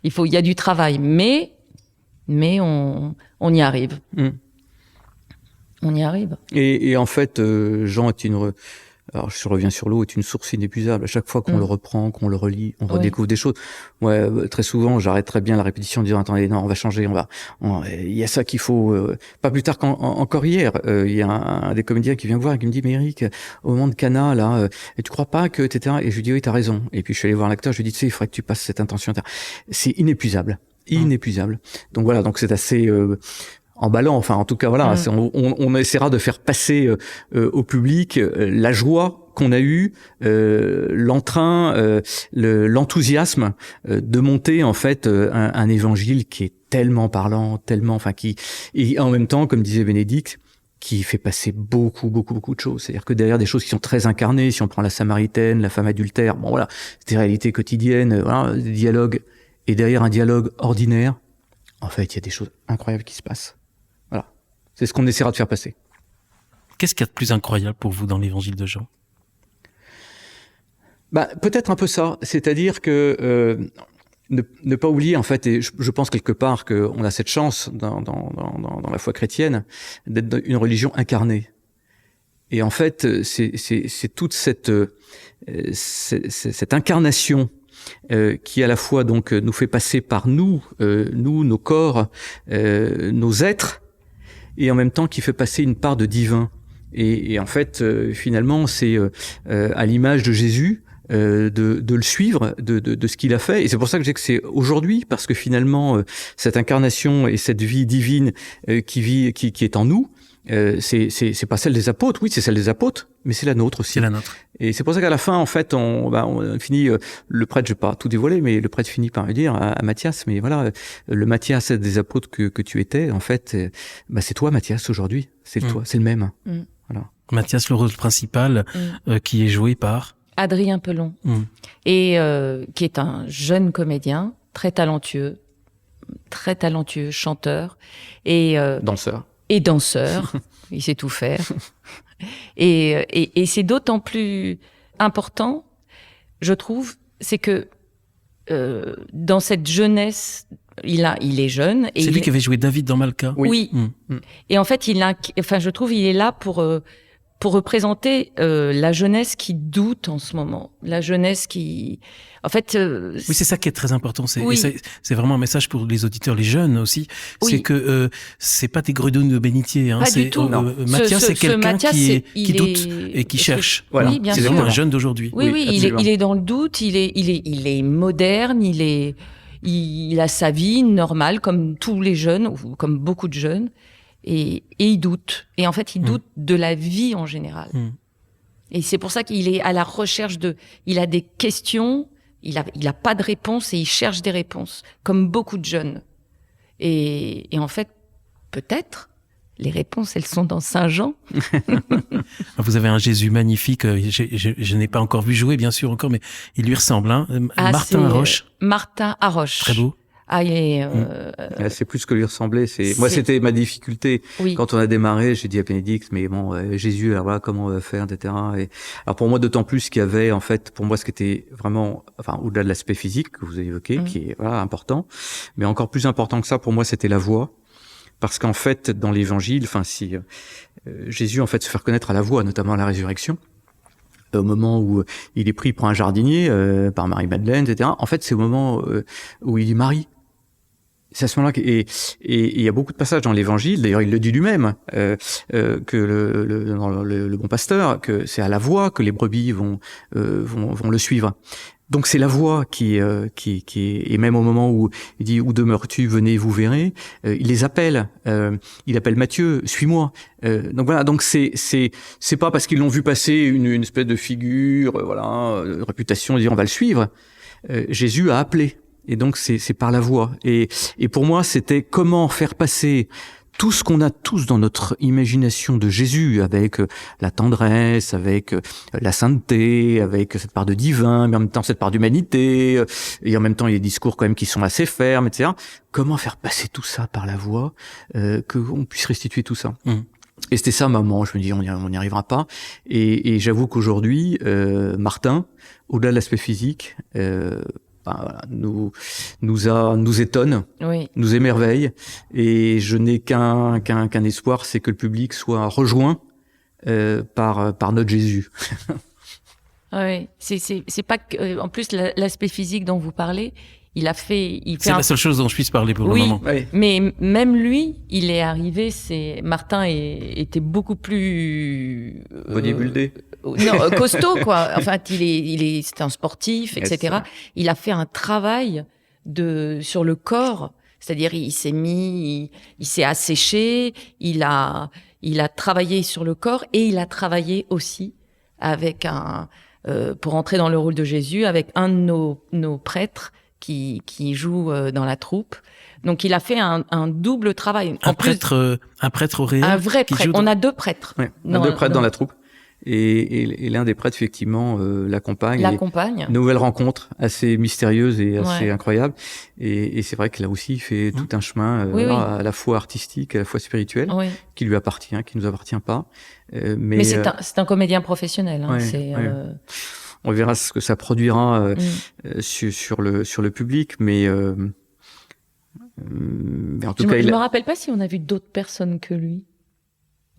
il y a du travail, mais on y arrive. On y arrive. Et en fait, Jean est alors je reviens sur l'eau, est une source inépuisable. À chaque fois qu'on le reprend, qu'on le relit, on redécouvre des choses. Ouais, très souvent, j'arrête très bien la répétition en disant attendez, non, on va changer, il y a ça qu'il faut. Pas plus tard qu'encore hier, il y a un des comédiens qui vient me voir et qui me dit mais Eric, au moment de Cana là, tu crois pas que etc. Et je lui dis oui, t'as raison. Et puis je suis allé voir l'acteur, je lui dis tu sais, il faudrait que tu passes cette intention. C'est inépuisable, inépuisable. Donc voilà, donc c'est assez emballant, enfin en tout cas voilà, on essaiera de faire passer au public la joie qu'on a eue, l'entrain, l'enthousiasme de monter en fait un évangile qui est tellement parlant, tellement, enfin et en même temps, comme disait Bénédicte, qui fait passer beaucoup de choses. C'est-à-dire que derrière des choses qui sont très incarnées, si on prend la Samaritaine, la femme adultère, bon voilà, c'est des réalités quotidiennes, voilà, des dialogues, et derrière un dialogue ordinaire, en fait, il y a des choses incroyables qui se passent. Voilà. C'est ce qu'on essaiera de faire passer. Qu'est-ce qu'il y a de plus incroyable pour vous dans l'évangile de Jean ? Peut-être un peu ça. C'est-à-dire que ne pas oublier, en fait, et je pense quelque part qu'on a cette chance dans la foi chrétienne d'être une religion incarnée. Et en fait, c'est toute cette incarnation qui à la fois donc nous fait passer par nous, nos corps, nos êtres, et en même temps qui fait passer une part de divin. Et en fait, finalement, c'est à l'image de Jésus de le suivre, de ce qu'il a fait. Et c'est pour ça que je dis que c'est aujourd'hui, parce que finalement, cette incarnation et cette vie divine qui est en nous, c'est pas celle des apôtres, oui, c'est celle des apôtres, mais c'est la nôtre aussi. C'est la nôtre. Et c'est pour ça qu'à la fin, en fait, on finit, le prêtre, je vais pas tout dévoiler, mais le prêtre finit par me dire à Matthias, mais voilà, le Matthias des apôtres que tu étais, en fait, c'est toi, Matthias, aujourd'hui. C'est toi, c'est le même. Voilà. Matthias, le rôle principal, qui est joué par Adrien Pelon, et qui est un jeune comédien, très talentueux chanteur et danseur. Et danseur, il sait tout faire. Et c'est d'autant plus important, je trouve, c'est que dans cette jeunesse, il est jeune. Et c'est lui qui avait joué David dans Malka. Oui. Et en fait, je trouve, il est là pour représenter la jeunesse qui doute en ce moment, la jeunesse qui, en fait, oui, c'est ça qui est très important. C'est vraiment un message pour les auditeurs, les jeunes aussi. Oui. C'est que c'est pas des gredouilles de bénitier. Hein. Pas du tout. Matthias, c'est quelqu'un qui doute et qui cherche. Voilà. Oui, bien c'est sûr. vraiment un jeune d'aujourd'hui. Oui, il est dans le doute. Il est moderne. Il a sa vie normale comme tous les jeunes ou comme beaucoup de jeunes. Et il doute. Et en fait, il doute de la vie en général. Et c'est pour ça qu'il est à la recherche il a des questions, il a pas de réponse et il cherche des réponses, comme beaucoup de jeunes. Et en fait, peut-être, les réponses, elles sont dans Saint Jean. Vous avez un Jésus magnifique. Je n'ai pas encore vu jouer, bien sûr, encore, mais il lui ressemble, hein. Martin Haroche. Martin Haroche. Très beau. C'est plus que lui ressembler. Moi, c'était ma difficulté. Oui. Quand on a démarré, j'ai dit à Bénédicte, mais bon, Jésus, alors voilà, comment on va faire, etc. Et alors pour moi, d'autant plus qu'il y avait, en fait, pour moi, ce qui était vraiment, enfin, au-delà de l'aspect physique que vous avez évoqué, qui est important, mais encore plus important que ça, pour moi, c'était la voix, parce qu'en fait, dans l'Évangile, enfin, si Jésus, en fait, se fait reconnaître à la voix, notamment à la résurrection. Au moment où il est pris pour un jardinier par Marie-Madeleine, etc. En fait, c'est au moment où il dit Marie. C'est à ce moment-là et il y a beaucoup de passages dans l'Évangile. D'ailleurs, il le dit lui-même que le bon pasteur, que c'est à la voix que les brebis vont le suivre. Donc c'est la voix qui et même au moment où il dit où demeures-tu, venez, vous verrez, il les appelle. Il appelle Matthieu, suis-moi. Donc voilà, donc c'est pas parce qu'ils l'ont vu passer une espèce de figure, de réputation, dire on va le suivre. Jésus a appelé. Et donc c'est par la voix. Et pour moi, c'était comment faire passer tout ce qu'on a tous dans notre imagination de Jésus, avec la tendresse, avec la sainteté, avec cette part de divin, mais en même temps cette part d'humanité, et en même temps il y a des discours quand même qui sont assez fermes, etc. Comment faire passer tout ça par la voix, qu'on puisse restituer tout ça. Et c'était ça, maman. Je me dis, on n'y arrivera pas. Et j'avoue qu'aujourd'hui, Martin, au-delà de l'aspect physique, voilà, nous étonne, Oui. nous émerveille. Et je n'ai qu'un espoir, c'est que le public soit rejoint par notre Jésus. Oui, c'est pas que, en plus l'aspect physique dont vous parlez, c'est la seule chose dont je puisse parler pour le moment. Oui. Mais même lui, il est arrivé, Martin était beaucoup plus bodybuildé. Non, costaud quoi. Enfin, c'était un sportif, etc. Yes. Il a fait un travail sur le corps, c'est-à-dire il s'est asséché, il a travaillé sur le corps et il a travaillé aussi avec pour entrer dans le rôle de Jésus avec un de nos prêtres qui joue dans la troupe. Donc il a fait un double travail. Un prêtre au réel. Un vrai prêtre. On a deux prêtres. Ouais, deux prêtres dans la troupe. Et l'un des prêtres effectivement l'accompagne. L'accompagne. Nouvelle rencontre assez mystérieuse et assez incroyable. Et c'est vrai que là aussi il fait tout un chemin à la fois artistique, à la fois spirituel, qui lui appartient, qui nous appartient pas. Mais c'est un comédien professionnel. Hein, on verra ce que ça produira sur le public, mais en tout cas, je me rappelle pas si on a vu d'autres personnes que lui.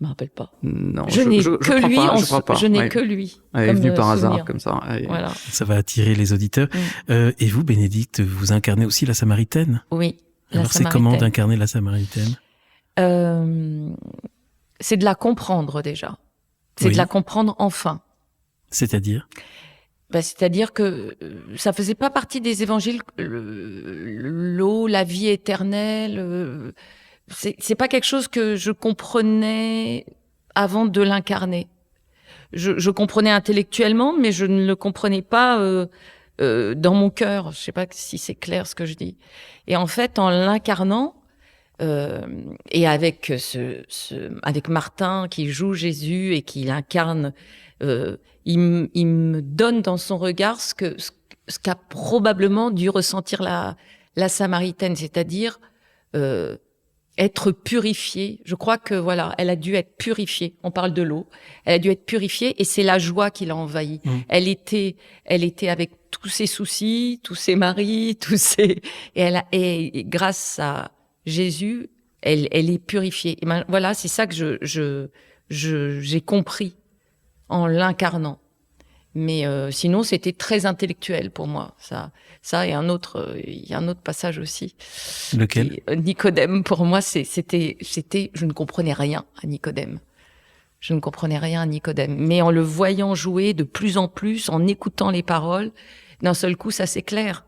Je me rappelle pas. Non, je n'ai que lui. Je n'ai que lui. Elle est venue par hasard comme ça. Voilà. Ça va attirer les auditeurs. Et vous, Bénédicte, vous incarnez aussi la Samaritaine. Oui. Alors c'est comment d'incarner la Samaritaine? C'est de la comprendre déjà. C'est de la comprendre enfin. C'est-à-dire? C'est-à-dire que ça faisait pas partie des évangiles, l'eau, la vie éternelle. C'est pas quelque chose que je comprenais avant de l'incarner. Je comprenais intellectuellement, mais je ne le comprenais pas dans mon cœur. Je sais pas si c'est clair ce que je dis. Et en fait, en l'incarnant et avec avec Martin qui joue Jésus et qui l'incarne. Il me donne dans son regard ce qu'a probablement dû ressentir la Samaritaine, c'est-à-dire être purifiée. Je crois que voilà, elle a dû être purifiée. On parle de l'eau. Elle a dû être purifiée et c'est la joie qui l'a envahie. Elle était avec tous ses soucis, tous ses maris, et grâce à Jésus, elle est purifiée. Et voilà, c'est ça que j'ai compris en l'incarnant. Mais sinon, c'était très intellectuel pour moi. Ça et il y a un autre passage aussi. Lequel? Nicodème, pour moi, c'était, je ne comprenais rien à Nicodème. Je ne comprenais rien à Nicodème. Mais en le voyant jouer de plus en plus, en écoutant les paroles, d'un seul coup, ça s'éclaire.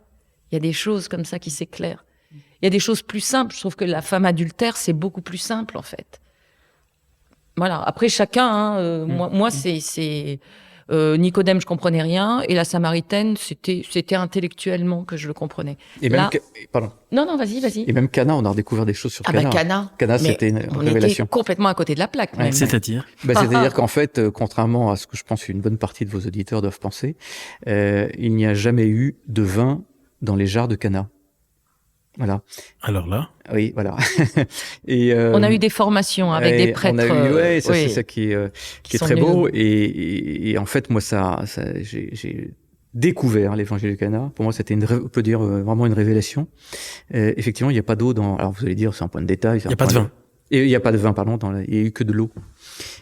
Il y a des choses comme ça qui s'éclairent. Il y a des choses plus simples. Je trouve que la femme adultère, c'est beaucoup plus simple, en fait. Voilà. Après, chacun, moi, c'est Nicodème, je comprenais rien, et la Samaritaine, c'était intellectuellement que je le comprenais. Et même, pardon. Non, vas-y. Et même Cana, on a redécouvert des choses sur Cana. Cana, c'était une révélation. On était complètement à côté de la plaque. Même. C'est-à-dire? C'est-à-dire qu'en fait, contrairement à ce que je pense qu'une bonne partie de vos auditeurs doivent penser, il n'y a jamais eu de vin dans les jarres de Cana. Voilà. Alors là. Oui, voilà. Et on a eu des formations avec des prêtres. C'est ça qui est très beau. Et en fait, moi, j'ai découvert l'évangile de Cana. Pour moi, c'était on peut dire vraiment une révélation. Effectivement, il n'y a pas d'eau dans. Alors vous allez dire, c'est un point de détail. Il n'y a pas de vin. Et il n'y a pas de vin, pardon. Il n'y a eu que de l'eau.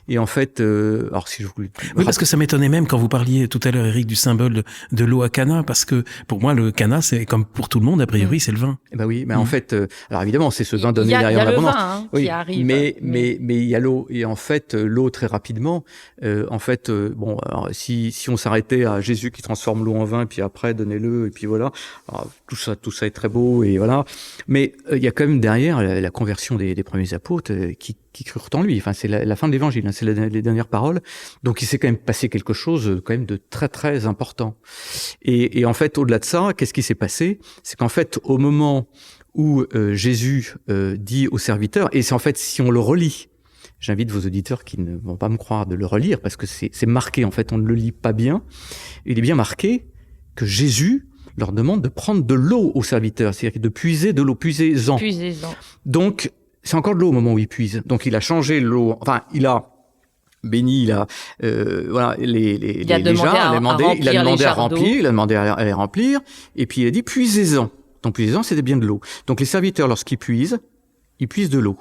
Et en fait, alors si je voulais... Oui, parce que ça m'étonnait même quand vous parliez tout à l'heure, Éric, du symbole de l'eau à Cana, parce que pour moi, le Cana, c'est comme pour tout le monde, a priori, c'est le vin. Eh ben oui, mais en fait, alors évidemment, c'est ce vin donné derrière l'abondance. Il y a le vin qui arrive. Mais il y a l'eau. Et en fait, l'eau, très rapidement, alors, si on s'arrêtait à Jésus qui transforme l'eau en vin, et puis après, donnez-le, et puis voilà, alors, tout ça est très beau, et voilà. Mais il y a quand même derrière la conversion des premiers apôtres qui crurent en lui. Enfin, c'est la fin de l'évangile, hein, c'est les dernières paroles. Donc, il s'est quand même passé quelque chose quand même de très, très important. Et en fait, au-delà de ça, qu'est-ce qui s'est passé? C'est qu'en fait, au moment où Jésus dit au serviteur, et c'est en fait, si on le relit, j'invite vos auditeurs qui ne vont pas me croire de le relire, parce que c'est marqué, en fait, on ne le lit pas bien. Il est bien marqué que Jésus leur demande de prendre de l'eau aux serviteurs, c'est-à-dire de puiser de l'eau, puisez-en. Puisez-en. Donc, c'est encore de l'eau au moment où il puise. Donc, il a changé l'eau, enfin, il a béni, il a voilà les jarres, il a demandé à remplir, il a demandé à les remplir, et puis il a dit puisez-en. Donc puisez-en, c'était bien de l'eau. Donc les serviteurs, lorsqu'ils puisent de l'eau,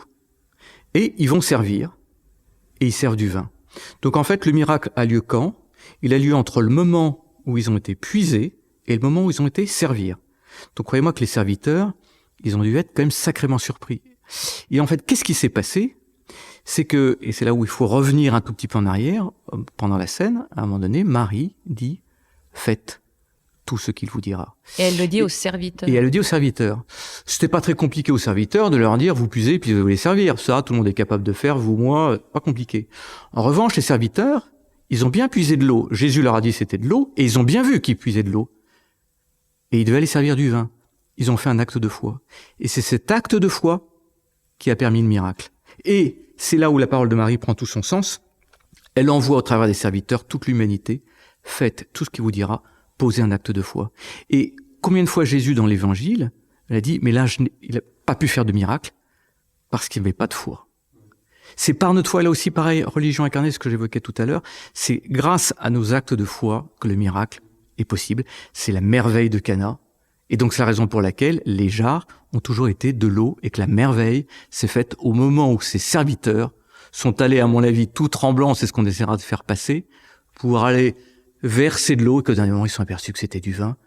et ils vont servir, et ils servent du vin. Donc en fait, le miracle a lieu quand? Il a lieu entre le moment où ils ont été puisés et le moment où ils ont été servir. Donc croyez-moi que les serviteurs, ils ont dû être quand même sacrément surpris. Et en fait, qu'est-ce qui s'est passé? C'est que, et c'est là où il faut revenir un tout petit peu en arrière, pendant la scène, à un moment donné, Marie dit « Faites tout ce qu'il vous dira ». Et elle le dit aux serviteurs. Et elle le dit aux serviteurs. C'était pas très compliqué aux serviteurs de leur dire « Vous puisez, puis vous les servir ». Ça, tout le monde est capable de faire, vous, moi, pas compliqué. En revanche, les serviteurs, ils ont bien puisé de l'eau. Jésus leur a dit c'était de l'eau, et ils ont bien vu qu'ils puisaient de l'eau. Et ils devaient aller servir du vin. Ils ont fait un acte de foi. Et c'est cet acte de foi qui a permis le miracle. Et c'est là où la parole de Marie prend tout son sens. Elle envoie au travers des serviteurs toute l'humanité. Faites tout ce qu'il vous dira, posez un acte de foi. Et combien de fois Jésus dans l'évangile, elle a dit, mais là, il n'a pas pu faire de miracle parce qu'il n'y avait pas de foi. C'est par notre foi, là aussi pareil, religion incarnée, ce que j'évoquais tout à l'heure, c'est grâce à nos actes de foi que le miracle est possible. C'est la merveille de Cana. Et donc c'est la raison pour laquelle les jarres ont toujours été de l'eau et que la merveille s'est faite au moment où ces serviteurs sont allés, à mon avis, tout tremblants, c'est ce qu'on essaiera de faire passer, pour aller verser de l'eau et que d'un moment ils sont aperçus que c'était du vin,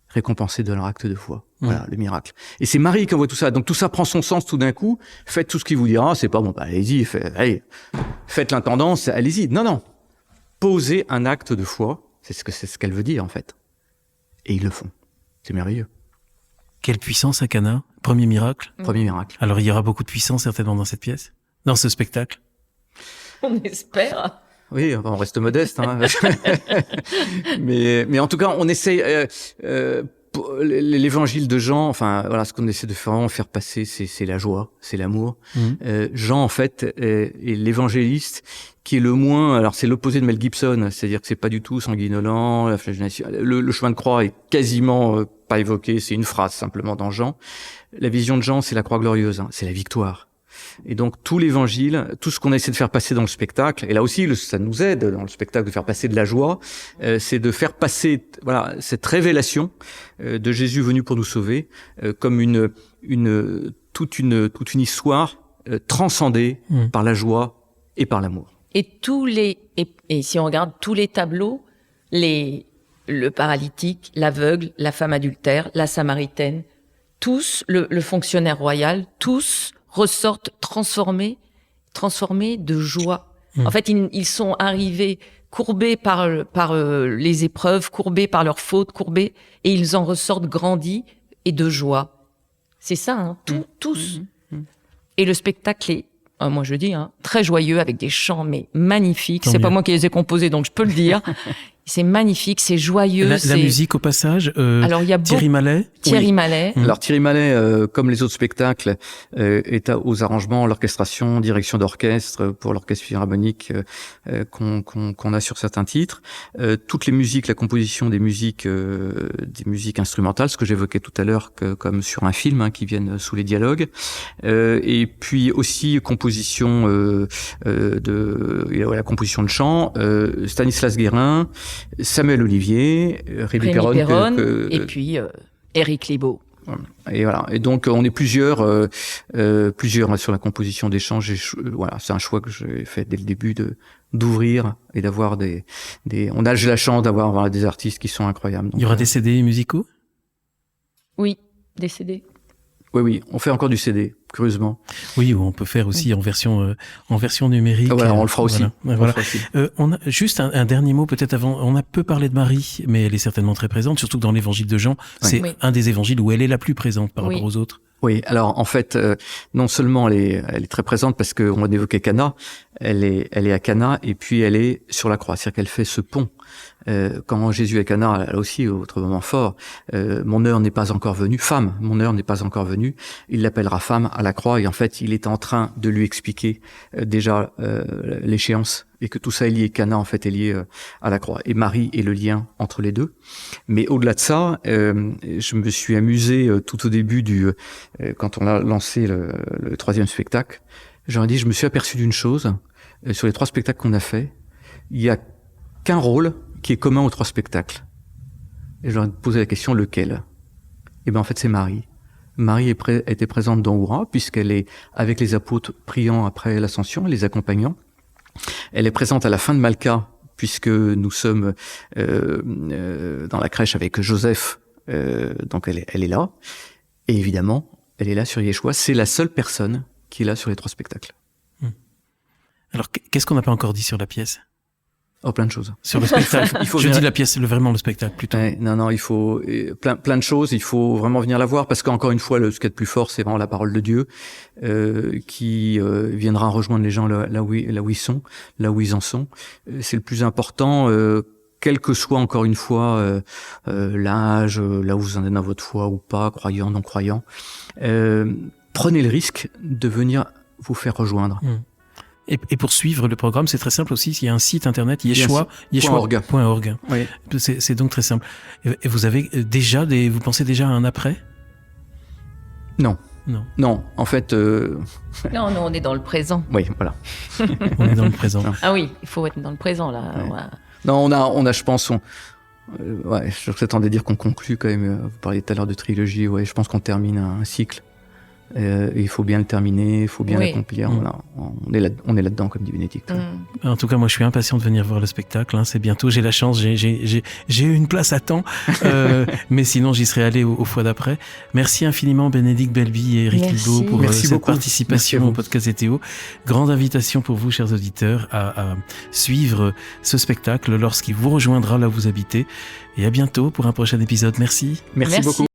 récompensés de leur acte de foi. Voilà, le miracle. Et c'est Marie qui envoie tout ça. Donc tout ça prend son sens tout d'un coup. Faites tout ce qu'il vous dira. C'est pas bon, bah, allez-y, faites l'intendance, allez-y. Non, non. Posez un acte de foi. C'est ce qu'elle veut dire, en fait. Et ils le font. C'est merveilleux. Quelle puissance à Cana, premier miracle. Premier miracle. Alors il y aura beaucoup de puissance certainement dans cette pièce, dans ce spectacle. On espère. Oui, on reste modeste, hein. mais en tout cas, on essaye. L'évangile de Jean, enfin voilà, ce qu'on essaie de faire passer, c'est la joie, c'est l'amour. Jean, en fait, est l'évangéliste qui est le moins. Alors c'est l'opposé de Mel Gibson, c'est-à-dire que c'est pas du tout sanguinolent. Le chemin de croix est quasiment pas évoqué, c'est une phrase simplement dans Jean. La vision de Jean, c'est la croix glorieuse, hein, c'est la victoire. Et donc tout l'évangile, tout ce qu'on essaie de faire passer dans le spectacle, et là aussi ça nous aide dans le spectacle de faire passer de la joie, c'est de faire passer voilà cette révélation de Jésus venu pour nous sauver comme toute une histoire transcendée par la joie et par l'amour. Et si on regarde tous les tableaux, le paralytique, l'aveugle, la femme adultère, la samaritaine, tous, le fonctionnaire royal, tous ressortent transformés de joie. En fait, ils sont arrivés courbés par les épreuves, courbés par leurs fautes, courbés, et ils en ressortent grandis et de joie. C'est ça, hein, tous. Et le spectacle est, moi je dis, hein, très joyeux, avec des chants mais magnifiques. C'est pas moi qui les ai composés, donc je peux le dire. C'est magnique, c'est joyeux. La musique au passage. Alors il y a Thierry Mallet. Thierry Mallet. Alors Thierry Mallet, comme les autres spectacles, est aux arrangements, l'orchestration, direction d'orchestre pour l'orchestre philharmonique qu'on a sur certains titres. Toutes les musiques, la composition des musiques instrumentales, ce que j'évoquais tout à l'heure, comme sur un film, hein, qui viennent sous les dialogues. Et puis aussi composition la composition de chant, Stanislas Guérin. Samuel Olivier, Rémi Perron, et puis Éric Libaud. Et voilà. Et donc on est plusieurs sur la composition des chants. Voilà, c'est un choix que j'ai fait dès le début d'ouvrir et d'avoir j'ai la chance d'avoir des artistes qui sont incroyables. Donc, il y aura des CD musicaux? Oui, des CD. Oui, on fait encore du CD, curieusement. Oui, on peut faire aussi en version numérique. Voilà, on le fera aussi. Voilà. On a juste un dernier mot peut-être avant. On a peu parlé de Marie, mais elle est certainement très présente, surtout que dans l'évangile de Jean, c'est un des évangiles où elle est la plus présente par rapport aux autres. Oui, alors en fait, non seulement elle est très présente parce qu'on a évoqué Cana, elle est à Cana et puis elle est sur la croix, c'est-à-dire qu'elle fait ce pont Quand Jésus est Cana, là aussi, autre moment fort, mon heure n'est pas encore venue, femme, mon heure n'est pas encore venue, il l'appellera femme à la croix, et en fait, il est en train de lui expliquer déjà l'échéance, et que tout ça est lié, Cana, en fait, est lié à la croix. Et Marie est le lien entre les deux. Mais au-delà de ça, je me suis amusé tout au début quand on a lancé le troisième spectacle, j'aurais dit, je me suis aperçu d'une chose, sur les 3 spectacles qu'on a fait, il y a qu'un rôle qui est commun aux 3 spectacles. Et je leur ai posé la question, lequel? Et ben en fait, c'est Marie. Marie était présente dans Oura, puisqu'elle est avec les apôtres priant après l'ascension, les accompagnant. Elle est présente à la fin de Malka, puisque nous sommes dans la crèche avec Joseph, donc elle est là. Et évidemment, elle est là sur Yeshua. C'est la seule personne qui est là sur les 3 spectacles. Alors, qu'est-ce qu'on n'a pas encore dit sur la pièce? Oh, plein de choses. Sur le spectacle. Je dis la pièce, vraiment le spectacle plutôt. Ouais, non, il faut plein de choses. Il faut vraiment venir la voir parce qu'encore une fois, ce qui est le plus fort, c'est vraiment la parole de Dieu qui viendra rejoindre les gens là où ils sont, là où ils en sont. C'est le plus important. Quel que soit encore une fois l'âge, là où vous en êtes dans votre foi ou pas, croyant, non croyant, prenez le risque de venir vous faire rejoindre. Et pour suivre le programme, c'est très simple aussi. Il y a un site internet, yeshua.org. Oui. C'est donc très simple. Et vous avez vous pensez déjà à un après? Non. En fait. Non, on est dans le présent. Oui, voilà. On est dans le présent. Ah oui, il faut être dans le présent là. Ouais. Ouais. Non, on a, je pense, je s'attendais à dire qu'on conclut quand même. Vous parliez tout à l'heure de trilogie. Ouais, je pense qu'on termine un cycle. Il faut bien le terminer, il faut bien l'accomplir. Voilà. On est là-dedans, comme dit Bénédicte. En tout cas, moi, je suis impatient de venir voir le spectacle. C'est bientôt. J'ai la chance. J'ai eu une place à temps, mais sinon, j'y serais allé aux fois d'après. Merci infiniment, Bénédicte Belby et Eric Hildo pour cette participation au podcast ETO. Grande invitation pour vous, chers auditeurs, à suivre ce spectacle lorsqu'il vous rejoindra là où vous habitez. Et à bientôt pour un prochain épisode. Merci. Merci beaucoup.